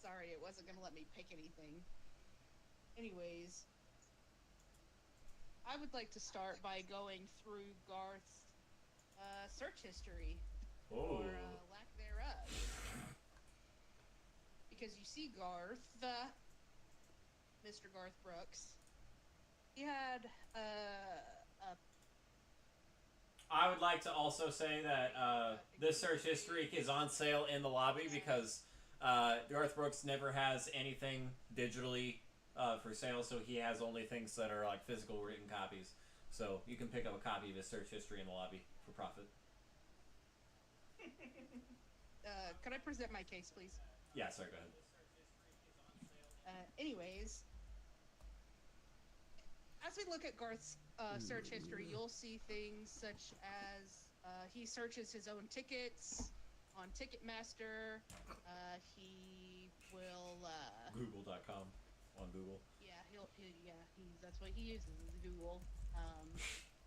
Sorry, it wasn't gonna let me pick anything. Anyways, I would like to start by going through Garth's search history, or lack thereof. Because you see Garth, Mr. Garth Brooks, he had I would like to also say that this search history is on sale in the lobby because Garth Brooks never has anything digitally for sale, so he has only things that are like physical written copies. So you can pick up a copy of his search history in the lobby for profit. could I present my case, please? Yeah, sorry, go ahead. Anyways, as we look at Garth's search history, you'll see things such as he searches his own tickets on Ticketmaster. He will Google.com on Google. Yeah, that's what he uses is Google.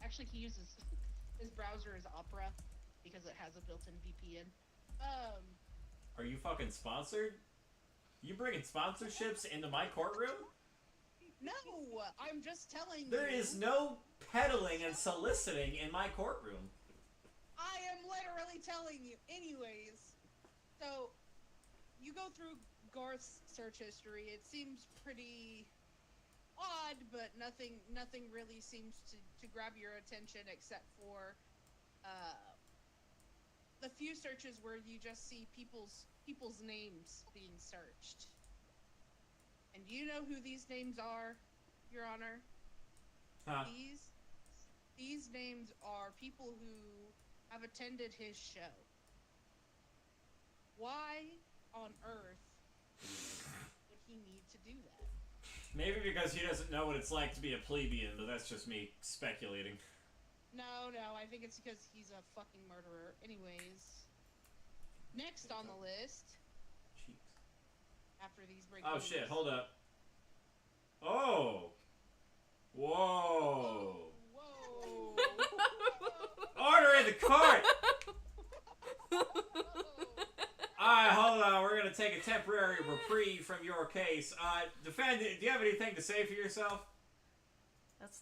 Actually, he uses his browser is Opera because it has a built-in VPN. Are you fucking sponsored? You bringing sponsorships into my courtroom? No, I'm just telling you. There is no peddling and soliciting in my courtroom. I am literally telling you. Anyways, so you go through Garth's search history. It seems pretty odd, but nothing really seems to grab your attention except for the few searches where you just see people's names being searched. And do you know who these names are, Your Honor? Huh. These names are people who have attended his show. Why on earth would he need to do that? Maybe because he doesn't know what it's like to be a plebeian, but that's just me speculating. No, I think it's because he's a fucking murderer. Anyways, next on the list, Cheeks. after these breaking Oh news- shit, hold up. Oh! Whoa! Whoa! Order in the court! Alright, hold on, we're gonna take a temporary reprieve from your case. Defendant, do you have anything to say for yourself? That's.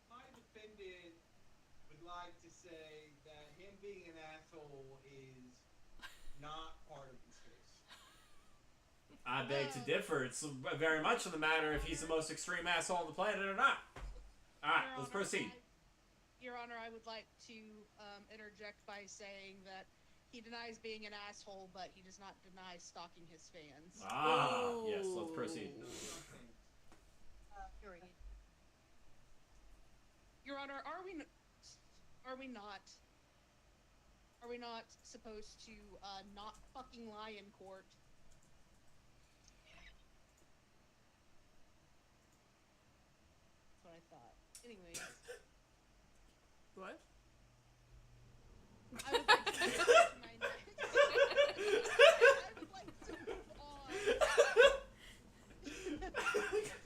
My defendant would like to say that him being an asshole is not part of this case. I beg to differ. It's very much on the matter if he's the most extreme asshole on the planet or not. Alright, Your let's Honor, proceed. Your Honor, I would like to interject by saying that he denies being an asshole, but he does not deny stalking his fans. Yes, let's proceed. Period. Your Honor, are we not supposed to not fucking lie in court? That's what I thought. Anyways, What? I would like to move on to my next. I would like to move on to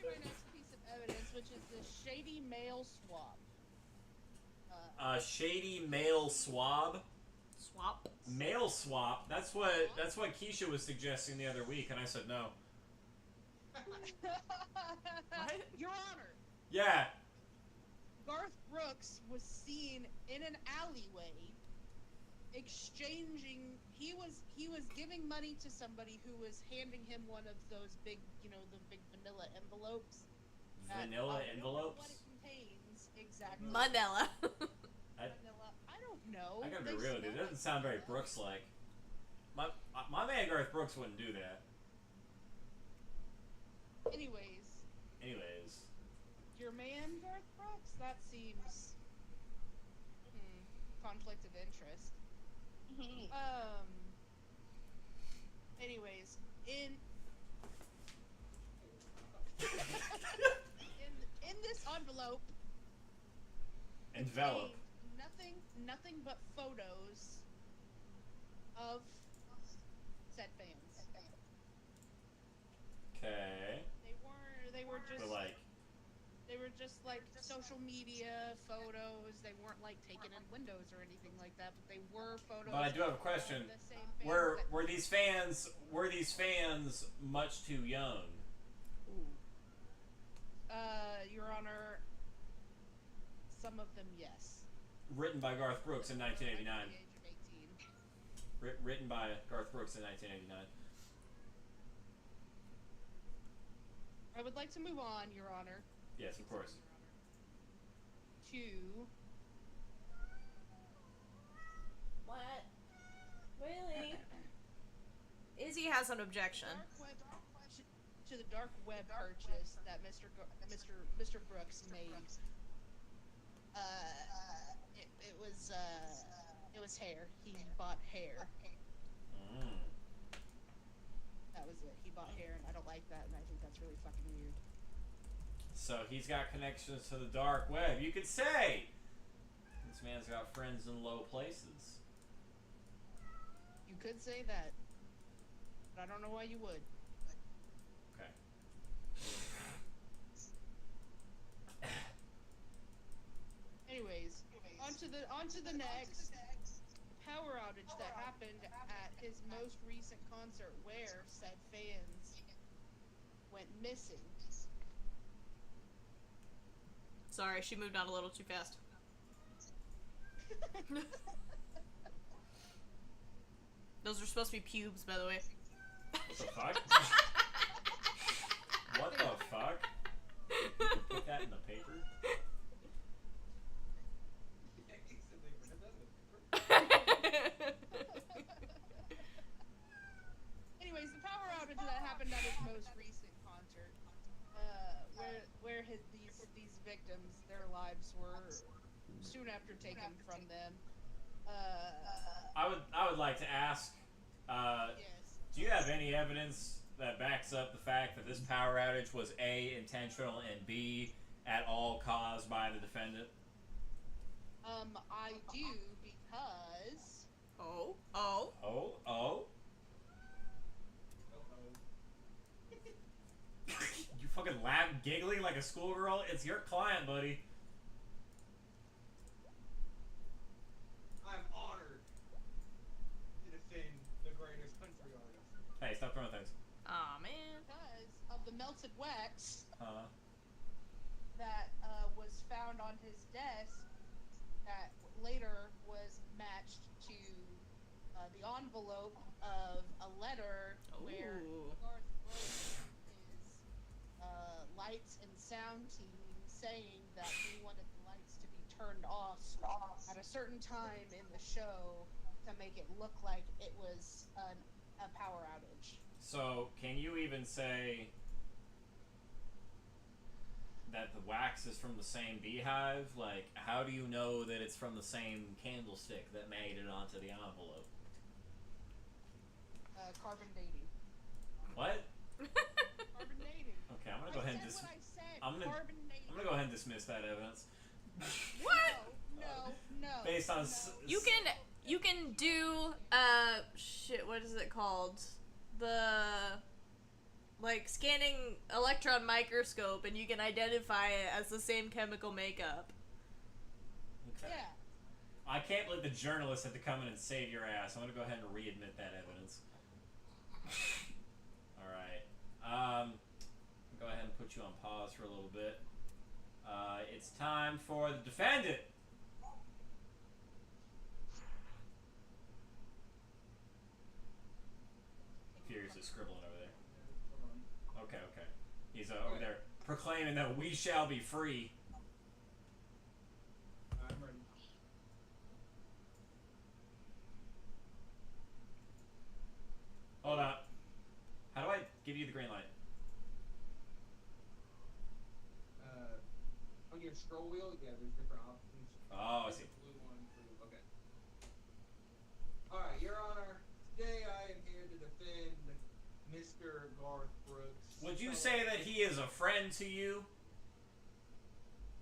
my next piece of evidence, which is the shady mail swab. Shady mail swab. Swap. Mail swap. That's what Keisha was suggesting the other week, and I said no. Your Honor, Yeah. Garth Brooks was seen in an alleyway exchanging. He was giving money to somebody who was handing him one of those big, the big vanilla envelopes. Vanilla I don't know envelopes? what it contains exactly. Manila. Vanilla. I don't know. I gotta be They real, dude. smell That doesn't like sound very vanilla. Brooks-like. My man Garth Brooks wouldn't do that. Anyways, your man Garth Brooks. That seems conflict of interest. Anyways, in this envelope Envelop. contained nothing but photos of said fans. Okay. They were just But like, they were just like social media photos. They weren't like taken in windows or anything like that, but they were photos. but I do have a of question. the same fans Were that- these fans much too young? Your Honor, some of them, yes. Written by Garth Brooks in 1989. Under the age of 18. Written by Garth Brooks in 1989. I would like to move on, Your Honor. Yes, of course. To What? Really? Izzy has an objection. to the dark web purchase that Mr. Brooks made. It was hair. He bought hair. That was it. He bought hair, and I don't like that, and I think that's really fucking weird. So he's got connections to the dark web. You could say this man's got friends in low places. You could say that, but I don't know why you would. Okay. Anyways, onto the next power outage that happened at his most recent concert, where said fans went missing. Sorry, she moved on a little too fast. Those are supposed to be pubes, by the way. What the fuck? What the fuck? Put that in the paper? Anyways, the power outage that happened at his most recent concert, where these victims, their lives were soon after taken from them. I would like to ask, Yes. do you have any evidence that backs up the fact that this power outage was A, intentional, and B, at all caused by the defendant? I do, because Oh. You fucking laugh, giggling like a schoolgirl? It's your client, buddy. I'm honored to defend the greatest country melted wax Huh? that was found on his desk that later was matched to the envelope of a letter where Ooh. Garth wrote his lights and sound team saying that he wanted the lights to be turned off at a certain time in the show to make it look like it was a power outage. So, can you even say that the wax is from the same beehive? Like, how do you know that it's from the same candlestick that made it onto the envelope? Carbon dating. What? Carbon dating. Okay, I'm gonna go ahead and what I said. I'm gonna- Carbon dating. I'm gonna go ahead and dismiss that evidence. What? No. Based on You can do shit. What is it called? The like scanning electron microscope, and you can identify it as the same chemical makeup. Okay. Yeah. I can't believe the journalist had to come in and save your ass. I'm gonna go ahead and readmit that evidence. Alright. Go ahead and put you on pause for a little bit. It's time for the defendant. Furiously scribbling over there. Okay. He's over there proclaiming that we shall be free. I'm ready. Hold on. How do I give you the green light? On your scroll wheel, yeah, there's different options. Oh, I There's see. a blue one for, okay. Alright, Your Honor, today I am here to defend Mr. Garth Brooks. Would you say that he is a friend to you?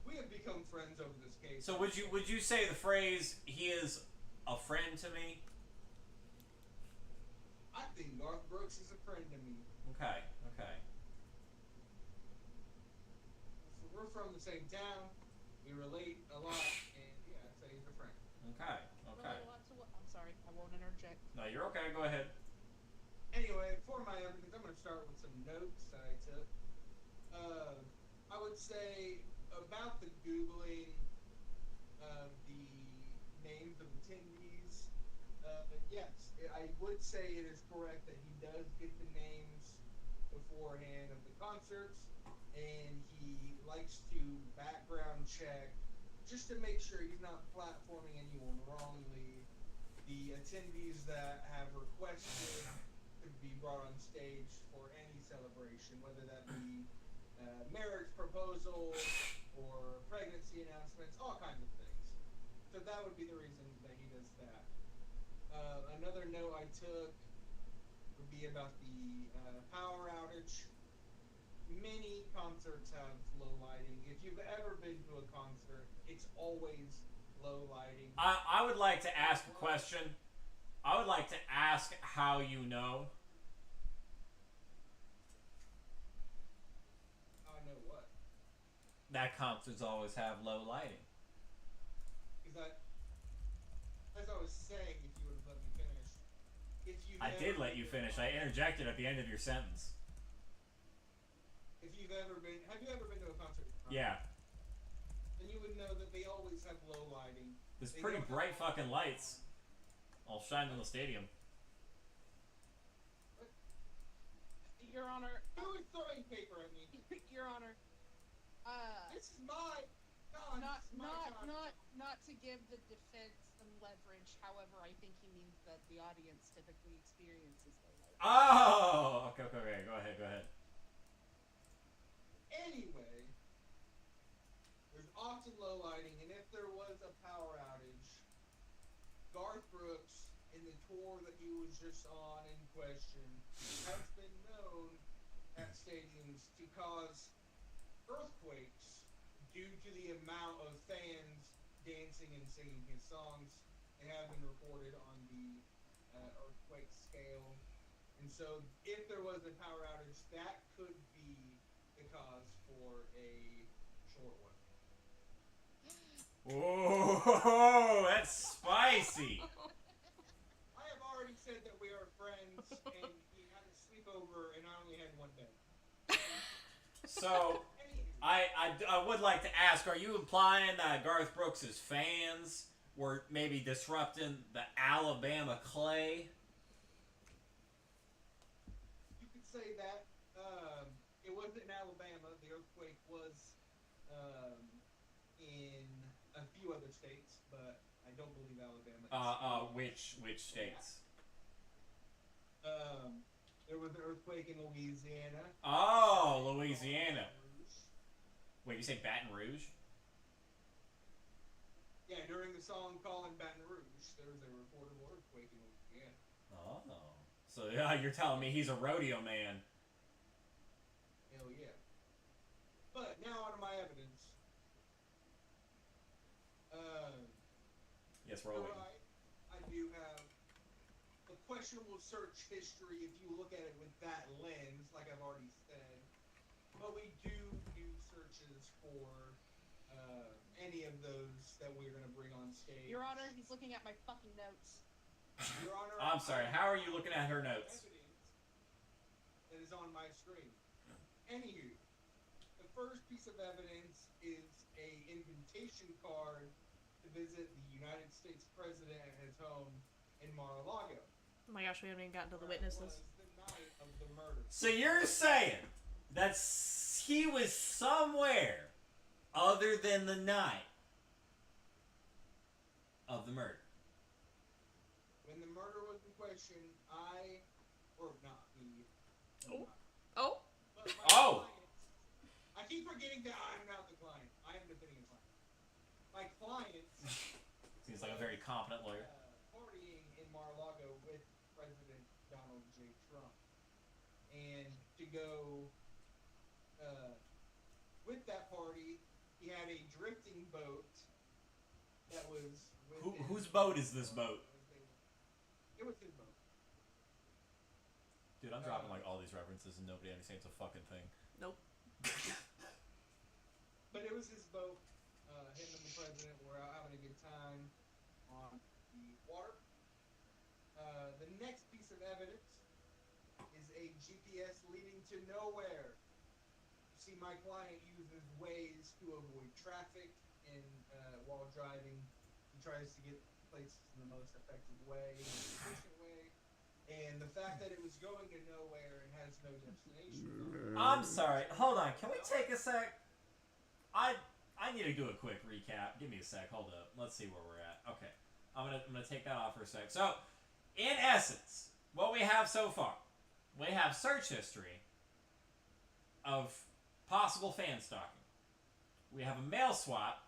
We have become friends over this case. So would you say the phrase "he is a friend to me"? I think Garth Brooks is a friend to me. Okay. So we're from the same town. We relate a lot, and yeah, I'd say he's a friend. Okay. Really lots of I'm sorry, I won't interject. No, you're okay. Go ahead. Anyway, for my evidence, I'm going to start with some notes that I took. I would say about the Googling of the names of attendees, yes, I would say it is correct that he does get the names beforehand of the concerts, and he likes to background check just to make sure he's not platforming anyone wrongly. The attendees that have requested to be brought on stage for any celebration, whether that be marriage proposals or pregnancy announcements, all kinds of things. So that would be the reason that he does that. Another note I took would be about the power outage. Many concerts have low lighting. If you've ever been to a concert, it's always low lighting. I would like to ask a question. I would like to ask how you know. I know what. That concerts always have low lighting. Is that, as I was saying, if you would have let me finish. If you I did let you finish. I interjected at the end of your sentence. If you've ever been, have you ever been to a concert? Yeah. Then you would know that they always have low lighting. There's They pretty don't bright have- fucking lights. All shined in the stadium. Your Honor, Who is throwing paper at me? Your Honor, This is my con. not to give the defense some leverage. However, I think he means that the audience typically experiences low light. Oh! Okay. Go ahead. Anyway, there's often low lighting, and if there was a power outage, Garth Brooks, in the tour that he was just on in question, has been known at stadiums to cause earthquakes due to the amount of fans dancing and singing his songs. They have been reported on the earthquake scale. And so if there was a power outage, that could be the cause for a short one. Whoa! That's spicy! I have already said that we are friends, and he had a sleepover, and I only had one bed. So, I would like to ask, are you implying that Garth Brooks' fans were maybe disrupting the Alabama clay? You could say that. It wasn't in Alabama. The earthquake was in a few other states, but I don't believe Alabama. Which states? There was an earthquake in Louisiana. Oh, Louisiana. Wait, you say Baton Rouge? Yeah, during the song "Calling Baton Rouge," there was a reportable earthquake in Louisiana. Oh. So yeah, you're telling me he's a rodeo man. Hell yeah. But now on to my evidence. Yes, rolling. Alright, I do have a questionable search history if you look at it with that lens, like I've already said. But we do searches for any of those that we're going to bring on stage. Your Honor, he's looking at my fucking notes. Your Honor, I'm sorry, how are you looking at her notes? Evidence that is on my screen. Anywho, the first piece of evidence is a invitation card to visit the United States President at his home in Mar-a-Lago. Oh my gosh, we haven't even gotten to the where it witnesses. was the night of the murder. So you're saying that he was somewhere other than the night of the murder? When the murder was in question, Oh. But my Oh. clients, I keep forgetting that I'm not the client. I am defending a client. My clients Seems like a very competent lawyer. partying in Mar-a-Lago with President Donald J. Trump. And to go with that party, he had a drifting boat that was with his- Whose boat is this boat? It was his boat. Dude, I'm dropping like all these references and nobody understands a fucking thing. Nope. But it was his boat. Him and the president were out having a good time on the water. The next piece of evidence is a GPS leading to nowhere. You see, my client uses Waze to avoid traffic and while driving, he tries to get places in the most effective way, efficient way. And the fact that it was going to nowhere and has no destination. I'm sorry. Hold on. Can we take a sec? I need to do a quick recap. Give me a sec. Hold up. Let's see where we're at. Okay. I'm gonna take that off for a sec. So, in essence, what we have so far, we have search history of possible fan stalking. We have a mail swap.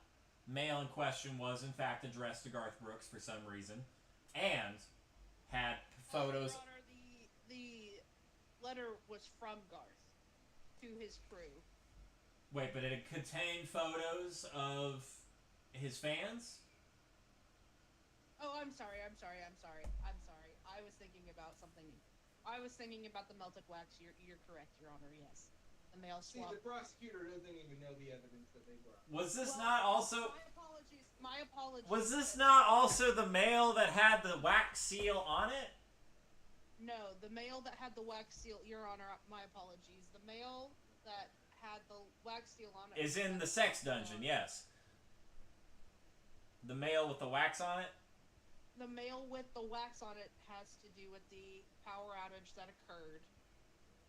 Mail in question was in fact addressed to Garth Brooks for some reason, and had photos. Your Honor, the letter was from Garth to his crew. Wait, but it contained photos of his fans? Oh, I'm sorry. I was thinking about something. I was thinking about the melted wax. You're correct, Your Honor. Yes, the mail See, swap. the prosecutor doesn't even know the evidence that they brought. Was this Well, not also... My apologies. Was this not also the mail that had the wax seal on it? No, the mail that had the wax seal. Your Honor, my apologies. The mail that had the wax seal on it Is in the sex dungeon, yes. The mail with the wax on it? The mail with the wax on it has to do with the power outage that occurred.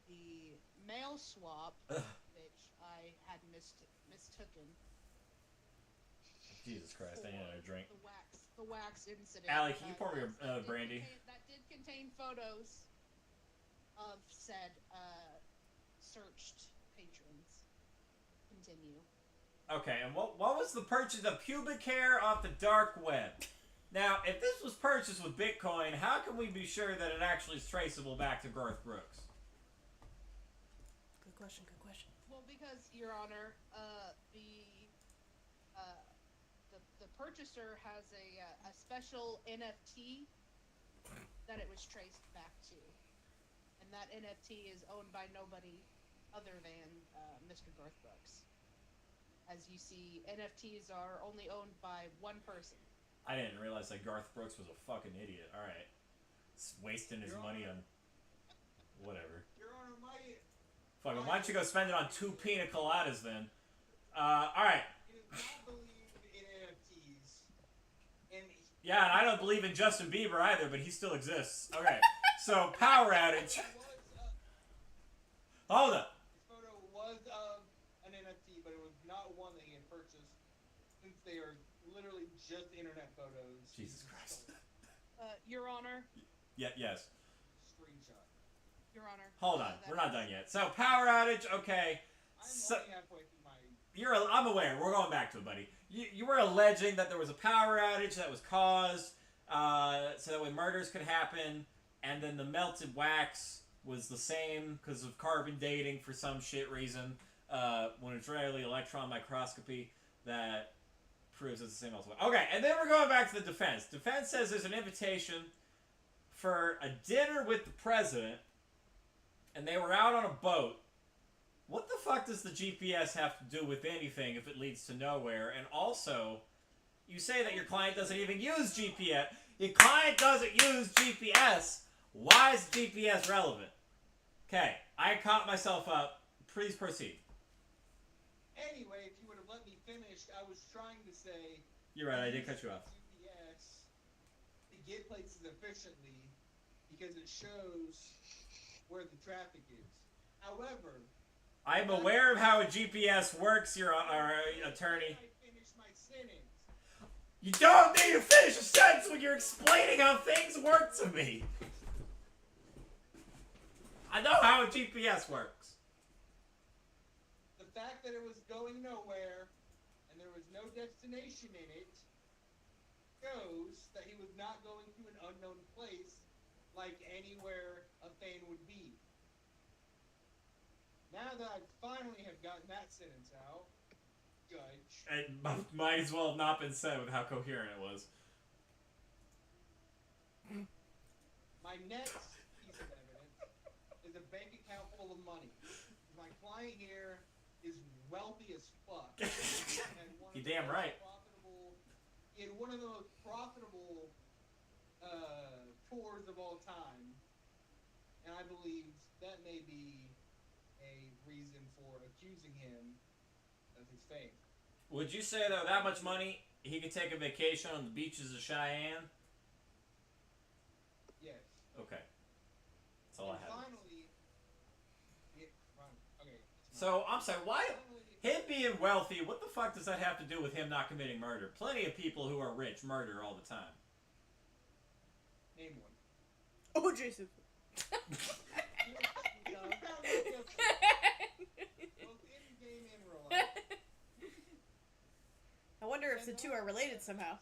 The mail swap, which I had mistooken. Jesus Christ, I need another drink. The wax incident. Allie, can you pour me that did brandy? that did contain photos of said searched patrons. Continue. Okay, and what was the purchase of pubic hair off the dark web? Now, if this was purchased with Bitcoin, how can we be sure that it actually is traceable back to Garth Brooks? Good question. Well, because Your Honor, the purchaser has a special NFT that it was traced back to, and that NFT is owned by nobody other than Mr. Garth Brooks. As you see, NFTs are only owned by one person. I didn't realize that Garth Brooks was a fucking idiot. Alright. Wasting his money on... whatever. Your Honor, Fuck it, why don't you go spend it on 2 pina coladas then? Alright. He does not believe in NFTs. And Yeah, and I don't believe in Justin Bieber either, but he still exists. Okay, so power outage. Hold up. His photo was of an NFT, but it was not one that he had purchased, since they are literally just internet photos. Jesus Christ. Your Honor. Yeah, yes. Screenshot. Your Honor. Hold on, we're not done yet. So power outage, okay. I'm So, only halfway through my. I'm aware. We're going back to it, buddy. You were alleging that there was a power outage that was caused, so that way murders could happen, and then the melted wax was the same because of carbon dating for some shit reason. When it's really electron microscopy that proves it's the same elsewhere. Okay, and then we're going back to the defense. Defense says there's an invitation for a dinner with the president, and they were out on a boat. What the fuck does the GPS have to do with anything if it leads to nowhere? And also, you say that your client doesn't even use GPS. Your client doesn't use GPS. Why is GPS relevant? Okay, I caught myself up. Please proceed. Anyway, if you would have let me finish, I was trying to say. You're right, I did cut you off. GPS to get places efficiently because it shows where the traffic is. However, I'm aware of how a GPS works, your attorney. I finish my sentence. You don't need to finish a sentence when you're explaining how things work to me. I know how a GPS works. The fact that it was going nowhere and there was no destination in it shows that he was not going to an unknown place like anywhere a Thane would be. Now that I finally have gotten that sentence out, Judge. It might as well have not been said with how coherent it was. My next piece of evidence is a bank account full of money. My client here is wealthy as fuck. And one of You the damn most right. He had one of the most profitable tours of all time. And I believe that may be a reason for accusing him of his fame. Would you say, though, that much money, he could take a vacation on the beaches of Cheyenne? Yes. Okay. That's all I And have. finally, okay. So, I'm sorry, why... Finally, Him being wealthy, what the fuck does that have to do with him not committing murder? Plenty of people who are rich murder all the time. name one. Oh, Jason. Both in game and real life. I wonder if the two are related somehow.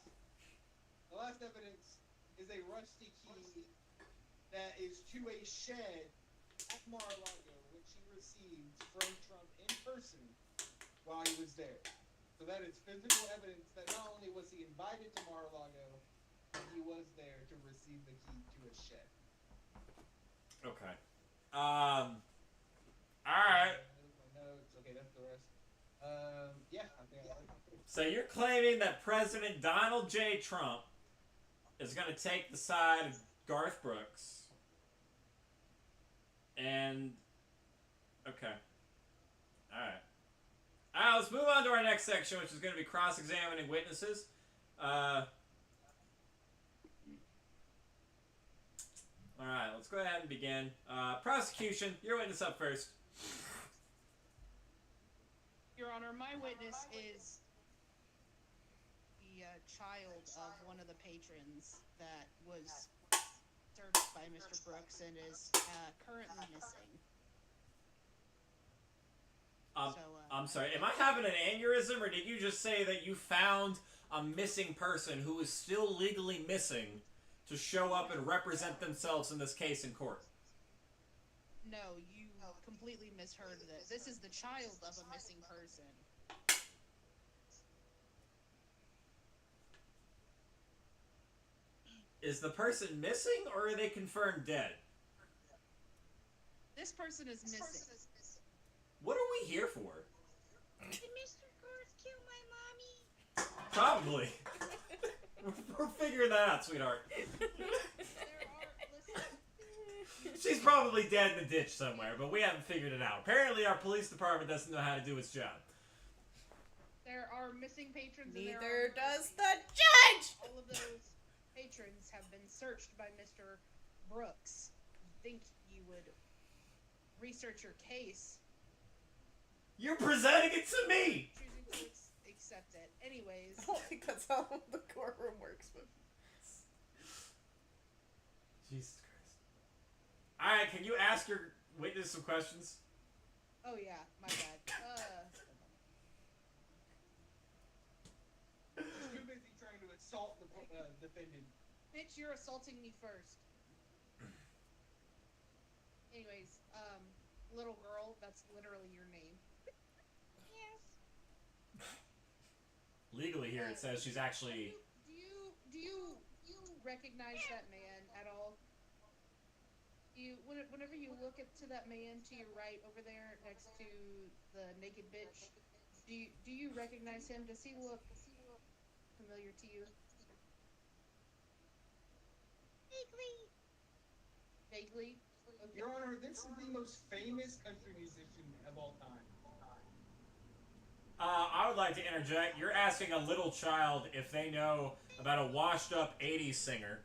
The last evidence is a rusty key that is to a shed at Mar-a-Lago, which he received from Trump in person while he was there. So that is physical evidence that not only was he invited to Mar-a-Lago, but he was there to receive the key to a shed. Okay. Alright. My notes. Okay, that's the rest. Yeah, I think I like it. So you're claiming that President Donald J. Trump is going to take the side of Garth Brooks. And... Okay. Alright. Alright, let's move on to our next section, which is going to be cross-examining witnesses. Alright, let's go ahead and begin. Prosecution, your witness up first. Your Honor, my witness is the child of one of the patrons that was served by Mr. Brooks and is currently missing. I'm sorry, am I having an aneurysm, or did you just say that you found a missing person who is still legally missing to show up and represent themselves in this case in court? No, you completely misheard this. This is the child of a missing person. Is the person missing, or are they confirmed dead? This person is missing. What are we here for? Did Mr. Garth kill my mommy? Probably. We're figuring that out, sweetheart. There are, listen, She's probably dead in the ditch somewhere, but we haven't figured it out. Apparently, our police department doesn't know how to do its job. There are missing patrons. And Neither there are does the judge! All of those patrons have been searched by Mr. Brooks. I think you would research your case, You're presenting it to me! choosing to accept it. Anyways, I don't think that's how the courtroom works, but... Jesus Christ. Alright, can you ask your witness some questions? oh yeah, my bad. He's too busy trying to assault the defendant. Bitch, you're assaulting me first. Anyways, little girl, that's literally your name. Yes. Legally here it says she's actually... Do you recognize that man at all? Whenever you look to that man to your right over there next to the naked bitch, do you recognize him? Does he look familiar to you? Vaguely. Okay. Your Honor, this is the most famous country musician of all time. I would like to interject. You're asking a little child if they know about a washed-up 80s singer.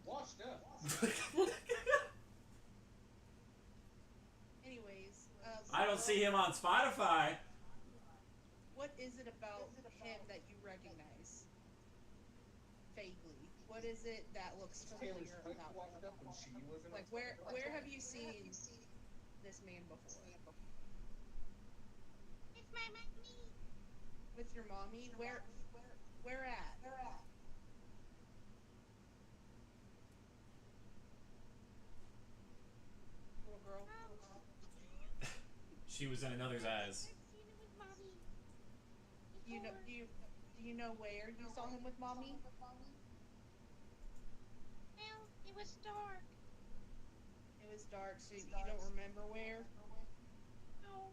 Washed up. Anyways, I don't see him on Spotify. what is it about him that you recognize? Vaguely. What is it that looks Taylor familiar Swift about washed him? up when she wasn't. Like where have you seen this man before? It's my mommy. With your mommy? Where at? Little girl. She was in another's eyes. I've seen it with mommy. Do you know where you saw him with mommy? Well, it was dark. It was dark, so you don't remember where, No.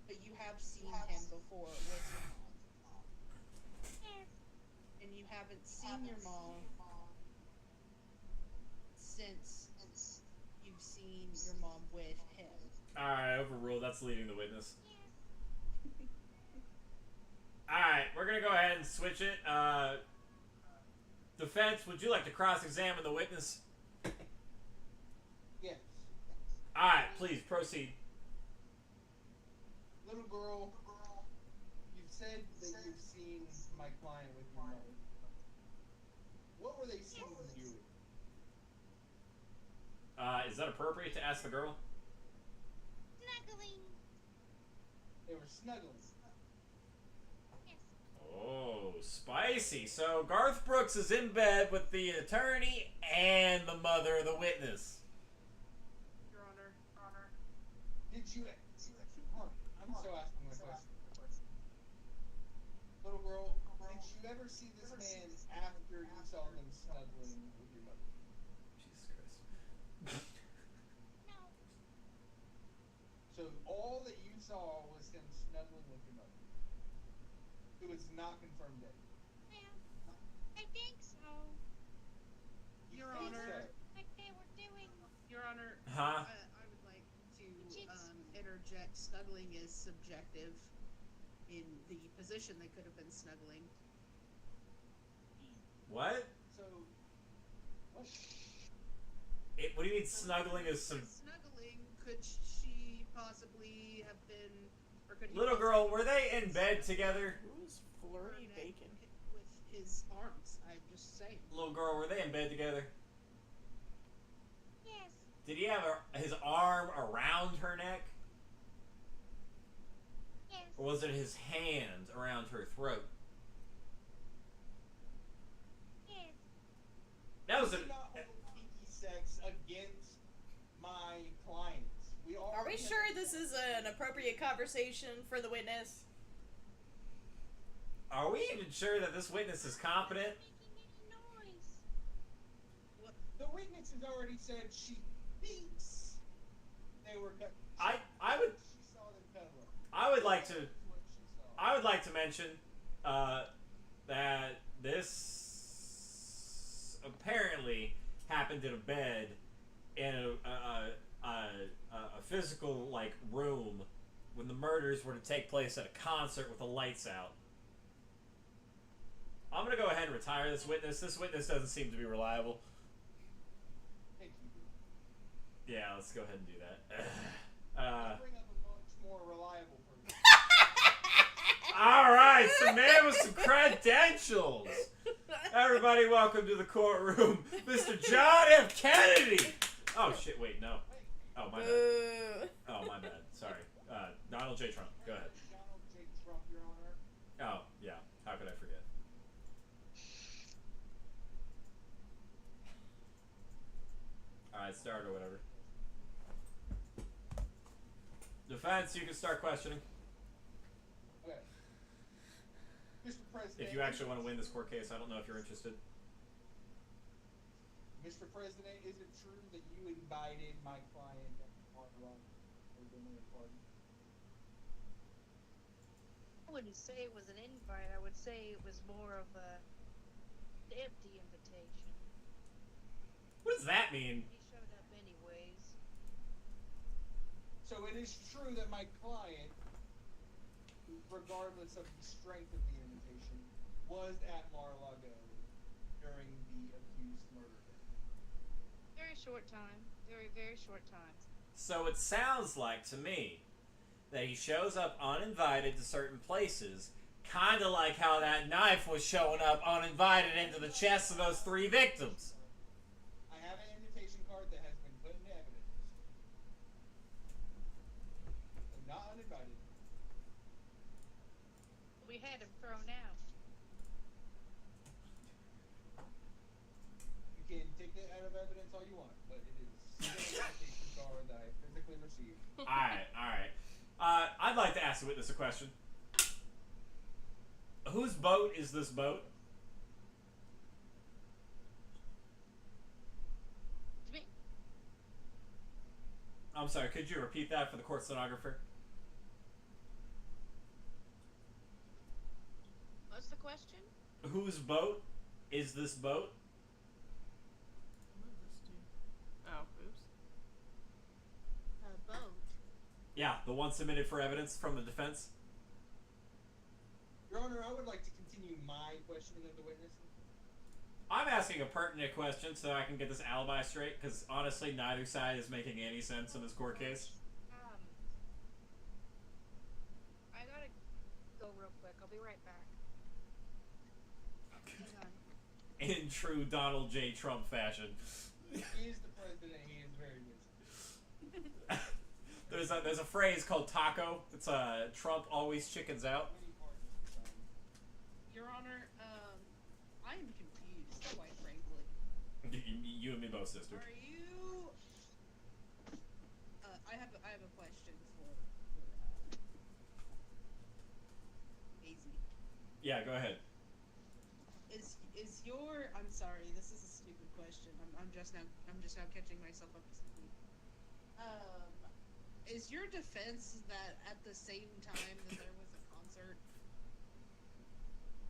but you have seen him before with your mom. Yes. And you haven't seen your mom since you've seen your mom with him. Alright, overruled. That's leading the witness. Yes. Alright, we're gonna go ahead and switch it. Defense, would you like to cross-examine the witness? Yes. Alright, please, proceed. Little girl, you've said that you've seen my client with your mother. What were they seeing you with? Is that appropriate to ask the girl? Snuggling. They were snuggling. Yes. Oh, spicy. So Garth Brooks is in bed with the attorney and the mother of the witness. Your Honor. Did you? I'm so asking my question. Little girl, did you ever see this man after you saw him snuggling with your mother? Jesus Christ. No. So all that you saw was him snuggling with your mother. It was not confirmed dead. Well, I think so. You Your think Honor. so? Like they were doing. Your Honor, Huh? I would like to interject. Snuggling is subjective. In the position they could have been snuggling. What? So, what? What do you mean snuggling is some... Snuggling, could she possibly have been, or could he Little girl, were they in bed together? Who's flirty bacon? with his arms? I'm just saying. Little girl, were they in bed together? Yes. Did he have his arm around her neck? Yes. Or was it his hand around her throat? Yes. That was a... We do not hold kinky sex against my clients. Are we sure this is an appropriate conversation for the witness? Are we even sure that this witness is competent? Making any noise. The witness has already said she thinks they were. I would... She saw them cuddling. I would like to... That's what she saw. I would like to mention that this apparently happened in a bed in a physical like room when the murders were to take place at a concert with the lights out. I'm gonna go ahead and retire this witness. This witness doesn't seem to be reliable. Thank you. Yeah, let's go ahead and do that. Bring up a much more reliable person. All right, some man with some credentials. Everybody, welcome to the courtroom, Mr. John F. Kennedy. Oh shit! Wait, no. Oh my bad. Boo. Oh my bad. Sorry. Donald J. Trump. Go ahead. Donald J. Trump, Your Honor. Oh yeah. How could I forget? All right, start or whatever. Defense, you can start questioning. Okay. Mr. President. If you actually want to win this court case, I don't know if you're interested. Mr. President, is it true that you invited my client at Mar-a-Lago for dinner party? I wouldn't say it was an invite. I would say it was more of a empty invitation. What does that mean? He showed up anyways. So it is true that my client, regardless of the strength of the invitation, was at Mar-a-Lago during the accused murder. Very short time. Very, very short time. So it sounds like to me that he shows up uninvited to certain places, kind of like how that knife was showing up uninvited into the chests of those 3 victims. I have an invitation card that has been put into evidence. But not uninvited. We had him thrown out. You can take that out of evidence all you want, but it is still an invitation card that I physically received. Alright, alright. I'd like to ask the witness a question. Whose boat is this boat? It's me. I'm sorry, could you repeat that for the court stenographer? What's the question? Whose boat is this boat? Oh, oops. A boat. Yeah, the one submitted for evidence from the defense. Your Honor, I would like to continue my questioning of the witness. I'm asking a pertinent question so I can get this alibi straight, because honestly, neither side is making any sense in this court case. I gotta go real quick. I'll be right back. Hang on. In true Donald J. Trump fashion. He is the president. He is very busy. There's a phrase called taco. It's Trump always chickens out. Many pardons this time. Your Honor, I am confused, quite frankly. You and me both, sister. Are you? I have a question for Daisy. Yeah, go ahead. Is your? I'm sorry, this is a stupid question. I'm just now catching myself up to speed. Is your defense that at the same time that there was a concert,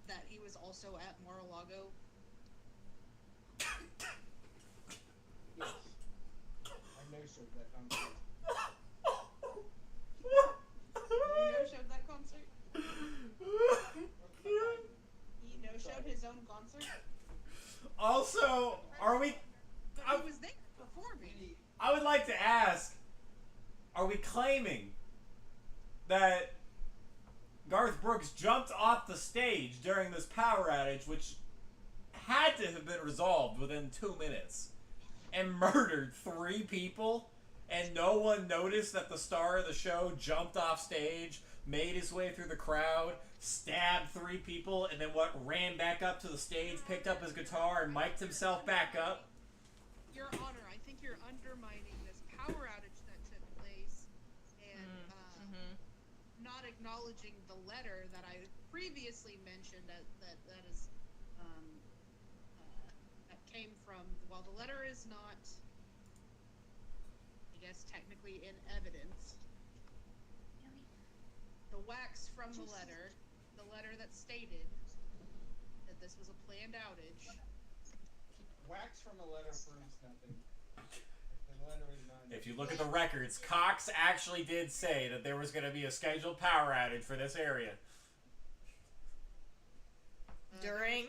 that he was also at Mar-a-Lago? Yes. I no-showed that concert. You no-showed that concert? He no-showed his own concert? Also, are we... But he was there performing. I would like to ask, are we claiming that Garth Brooks jumped off the stage during this power outage, which had to have been resolved within 2 minutes, and murdered 3 people, and no one noticed that the star of the show jumped off stage, made his way through the crowd, stabbed 3 people, and then ran back up to the stage, picked up his guitar, and mic'd himself back up? Your Honor, I think you're undermining this power outage that took place and not acknowledging the letter that I previously mentioned that came from. While the letter is not, I guess, technically in evidence, the wax from the letter that stated that this was a planned outage. Wax from a letter proves nothing. If the letter is not. If you look at the records, Cox actually did say that there was going to be a scheduled power outage for this area. During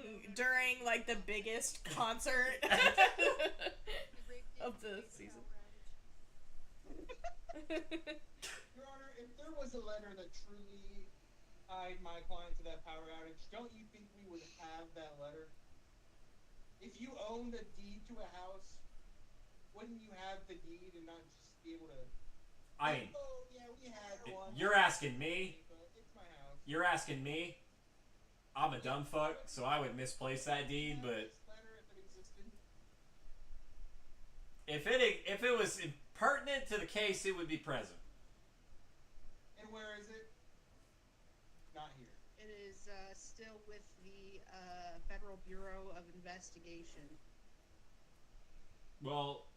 like the biggest concert of the season. Your Honor, if there was a letter that truly tied my client to that power outage, don't you think we would have that letter? If you owned a deed to a house, wouldn't you have the deed and not just be able to? I mean, oh yeah, we had one. you're asking me. It's my house. You're asking me. I'm a dumb fuck, so I would misplace that deed. But This letter, if it existed. if it was pertinent to the case, it would be present. And where is it? Not here. It is still with the Federal Bureau of Investigation. Well,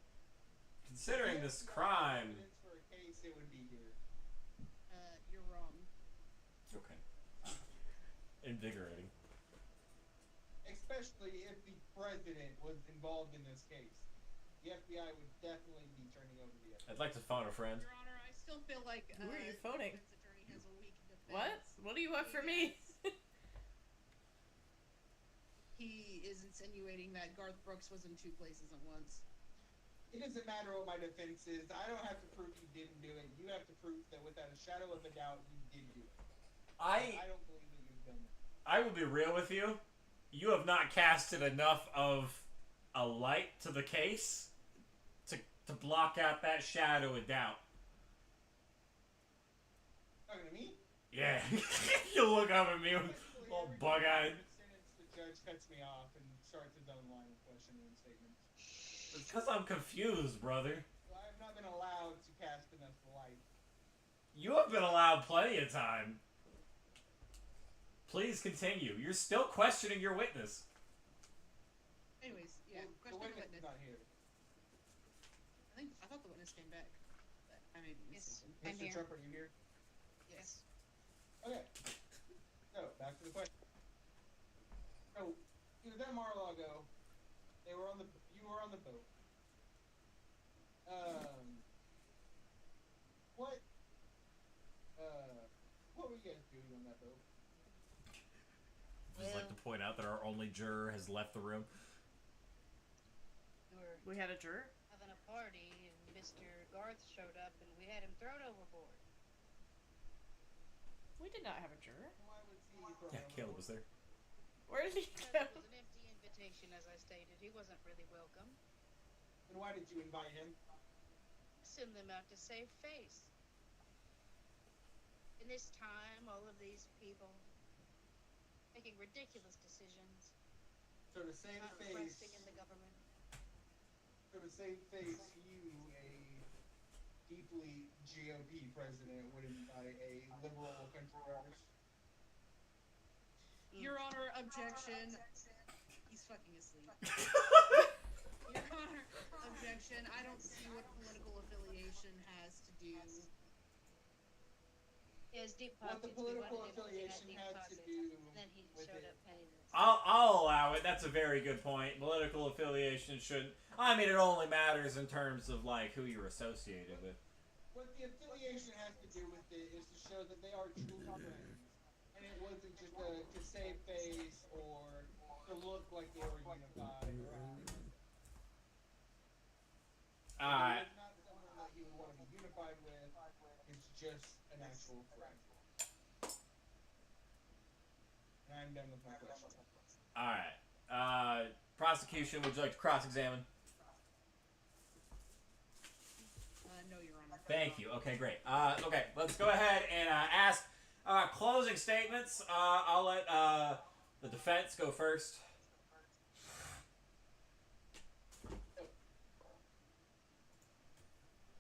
considering this crime. Evidence for a case, it would be here. You're wrong. Okay. Invigorating. Especially if the president was involved in this case. The FBI would definitely be turning over the evidence. I'd like to phone a friend. Your Honor, I still feel like Who are you phoning? the defense attorney has a weak defense. What? What do you want from me? He is insinuating that Garth Brooks was in two places at once. It doesn't matter what my defense is. I don't have to prove you didn't do it. You have to prove that without a shadow of a doubt you did do it. I don't believe that you've done that. I will be real with you. You have not casted enough of a light to the case to block out that shadow of doubt. Talking to me? Yeah. You look up at me with all bug-eyed. The judge cuts me off and starts his own line of questioning and statements. It's because I'm confused, brother. So I have not been allowed to cast enough light. You have been allowed plenty of time. Please continue. You're still questioning your witness. Anyways, yeah, Well, the question witness is witness. not here. I thought the witness came back. But I may be Yes. mistaken. I'm Mr. here. Trump, are you here? Yes. Okay. So, back to the question. So, you were at Mar-a-Lago. You were on the boat. What were you guys doing on that boat? Just like to point out that our only juror has left the room. We were We had a juror? having a party, and Mr. Garth showed up, and we had him thrown overboard. We did not have a juror. Why was he thrown Yeah, Caleb was there. Where did he Because go? it was an empty invitation, as I stated. He wasn't really welcome. And why did you invite him? Send them out to save face. In this time, all of these people making ridiculous decisions, So to save not face, resting in the government. you, a deeply GOP president, would invite a liberal country artist. Your Honor, objection. He's fucking asleep. Your Honor, objection. I don't see what political affiliation has to do. He has deep What the pockets. We political wanted him to have affiliation deep had to pockets. do Then he with showed it. up penniless. I'll allow it. That's a very good point. Political affiliation shouldn't. I mean, it only matters in terms of like who you're associated with. What the affiliation has to do with it is to show that they are true friends. And it wasn't just to save face or to look like they were unified. Alright. It's not someone that he would want to be unified with. It's just an actual friend. And I'm done with my question. Alright. Prosecution, would you like to cross-examine? No, Your Honor. Thank you. Okay, great. Okay, let's go ahead and ask closing statements. I'll let the defense go first.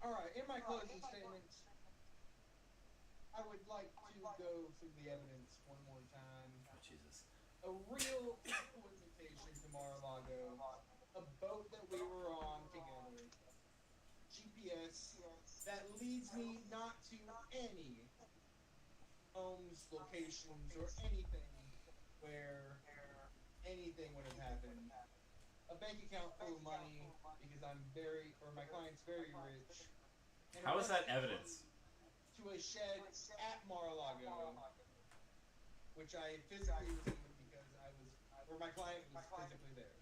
Alright, in my closing statements, I would like to go through the evidence one more time. Oh, Jesus. A real physical invitation to Mar-a-Lago, a boat that we were on together, GPS that leads me not to any homes, locations, or anything where anything would have happened. A bank account full of money because my client's very rich. And How is that arrested evidence? To a shed at Mar-a-Lago, which I physically was in because my client was physically there.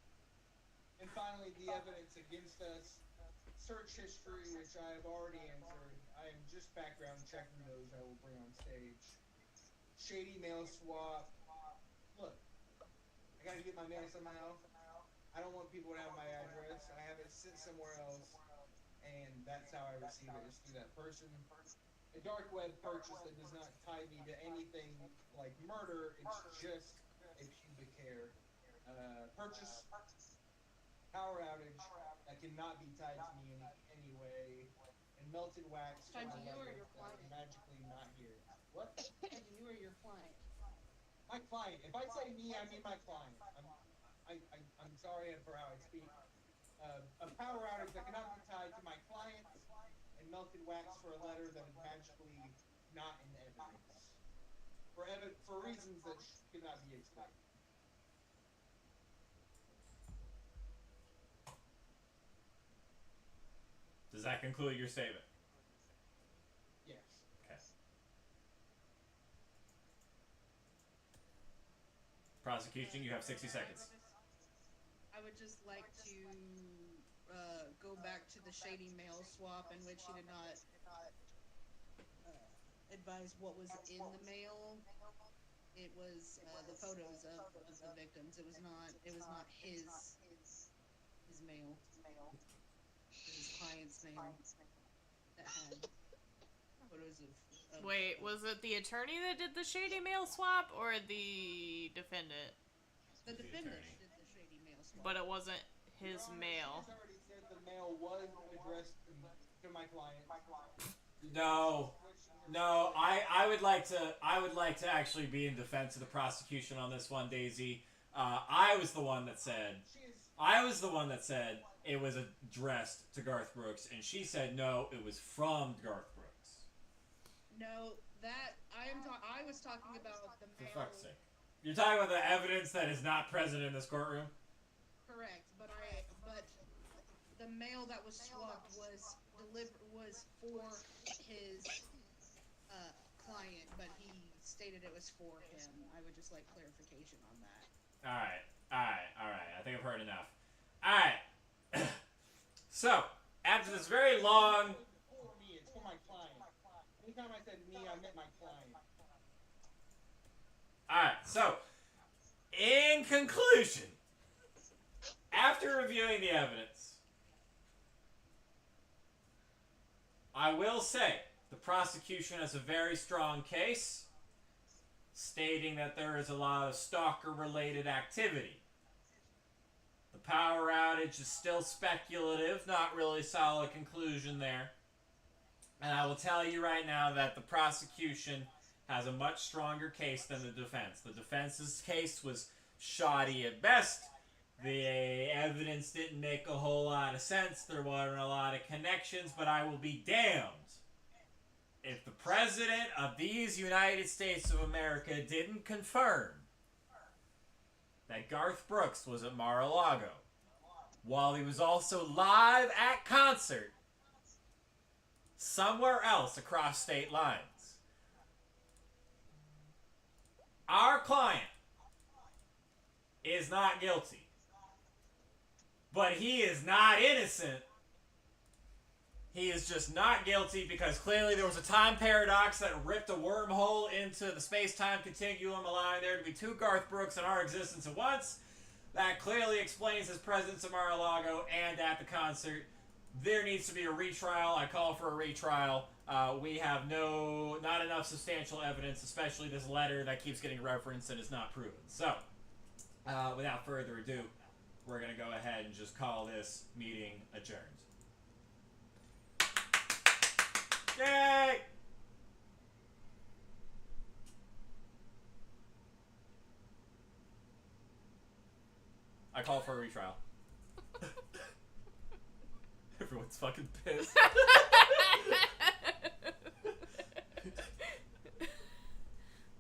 And finally, the evidence against us, search history, which I have already answered. I am just background checking those I will bring on stage. Shady mail swap. Look, I gotta get my mail somehow. I don't want people to have my address. I have it sent somewhere else, and that's how I receive it, is through that person. A dark web purchase that does not tie me to anything like murder. It's just a pubic hair purchase. Power outage that cannot be tied to me in any way. And melted wax Tied to from you my or leg your that is client? magically not here. What? And you or your client? My client. If I say me, I mean my client. I'm sorry for how I speak. A power outage that cannot be tied to my client, and melted wax for a letter that is magically not in evidence. For reasons that cannot be explained. Does that conclude your statement? Yes. Okay. Prosecution, you have 60 seconds. I would just like to go back to the shady mail swap in which he did not advise what was in the mail. It was the photos of the victims. It was not his mail. His client's mail that had photos of Wait, was it the attorney that did the shady mail swap or the defendant? the The defendant attorney. did the shady mail swap. But it wasn't his Your Honor, mail. She's already said the mail was addressed to my client. No. No, I would like to actually be in defense of the prosecution on this one, Daisy. I was the one that said it was addressed to Garth Brooks, and she said no, it was from Garth Brooks. No, that I was talking about the For mail. fuck's sake. You're talking about the evidence that is not present in this courtroom? Correct, but the mail that was swapped was for his client, but he stated it was for him. I would just like clarification on that. Alright. I think I've heard enough. Alright. So, after this very long... It's for me, it's for my client. Anytime I said me, I meant my client. Alright, so, in conclusion, after reviewing the evidence, I will say the prosecution has a very strong case, stating that there is a lot of stalker-related activity. The power outage is still speculative, not really solid conclusion there. And I will tell you right now that the prosecution has a much stronger case than the defense. The defense's case was shoddy at best. The evidence didn't make a whole lot of sense. There weren't a lot of connections, but I will be damned if the president of these United States of America didn't confirm that Garth Brooks was at Mar-a-Lago while he was also live at concert somewhere else across state lines. Our client is not guilty. But he is not innocent. He is just not guilty because clearly there was a time paradox that ripped a wormhole into the space-time continuum, allowing there to be two Garth Brooks in our existence at once. That clearly explains his presence at Mar-a-Lago and at the concert. There needs to be a retrial. I call for a retrial. We have not enough substantial evidence, especially this letter that keeps getting referenced and is not proven. So, without further ado, we're going to go ahead and just call this meeting adjourned. Yay! I call for a retrial. Everyone's fucking pissed.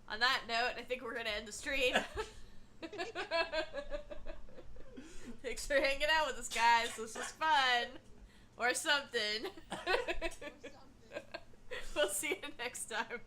On that note, I think we're gonna end the stream. Thanks for hanging out with us, guys. This was fun. Or something. Or something. We'll see you next time.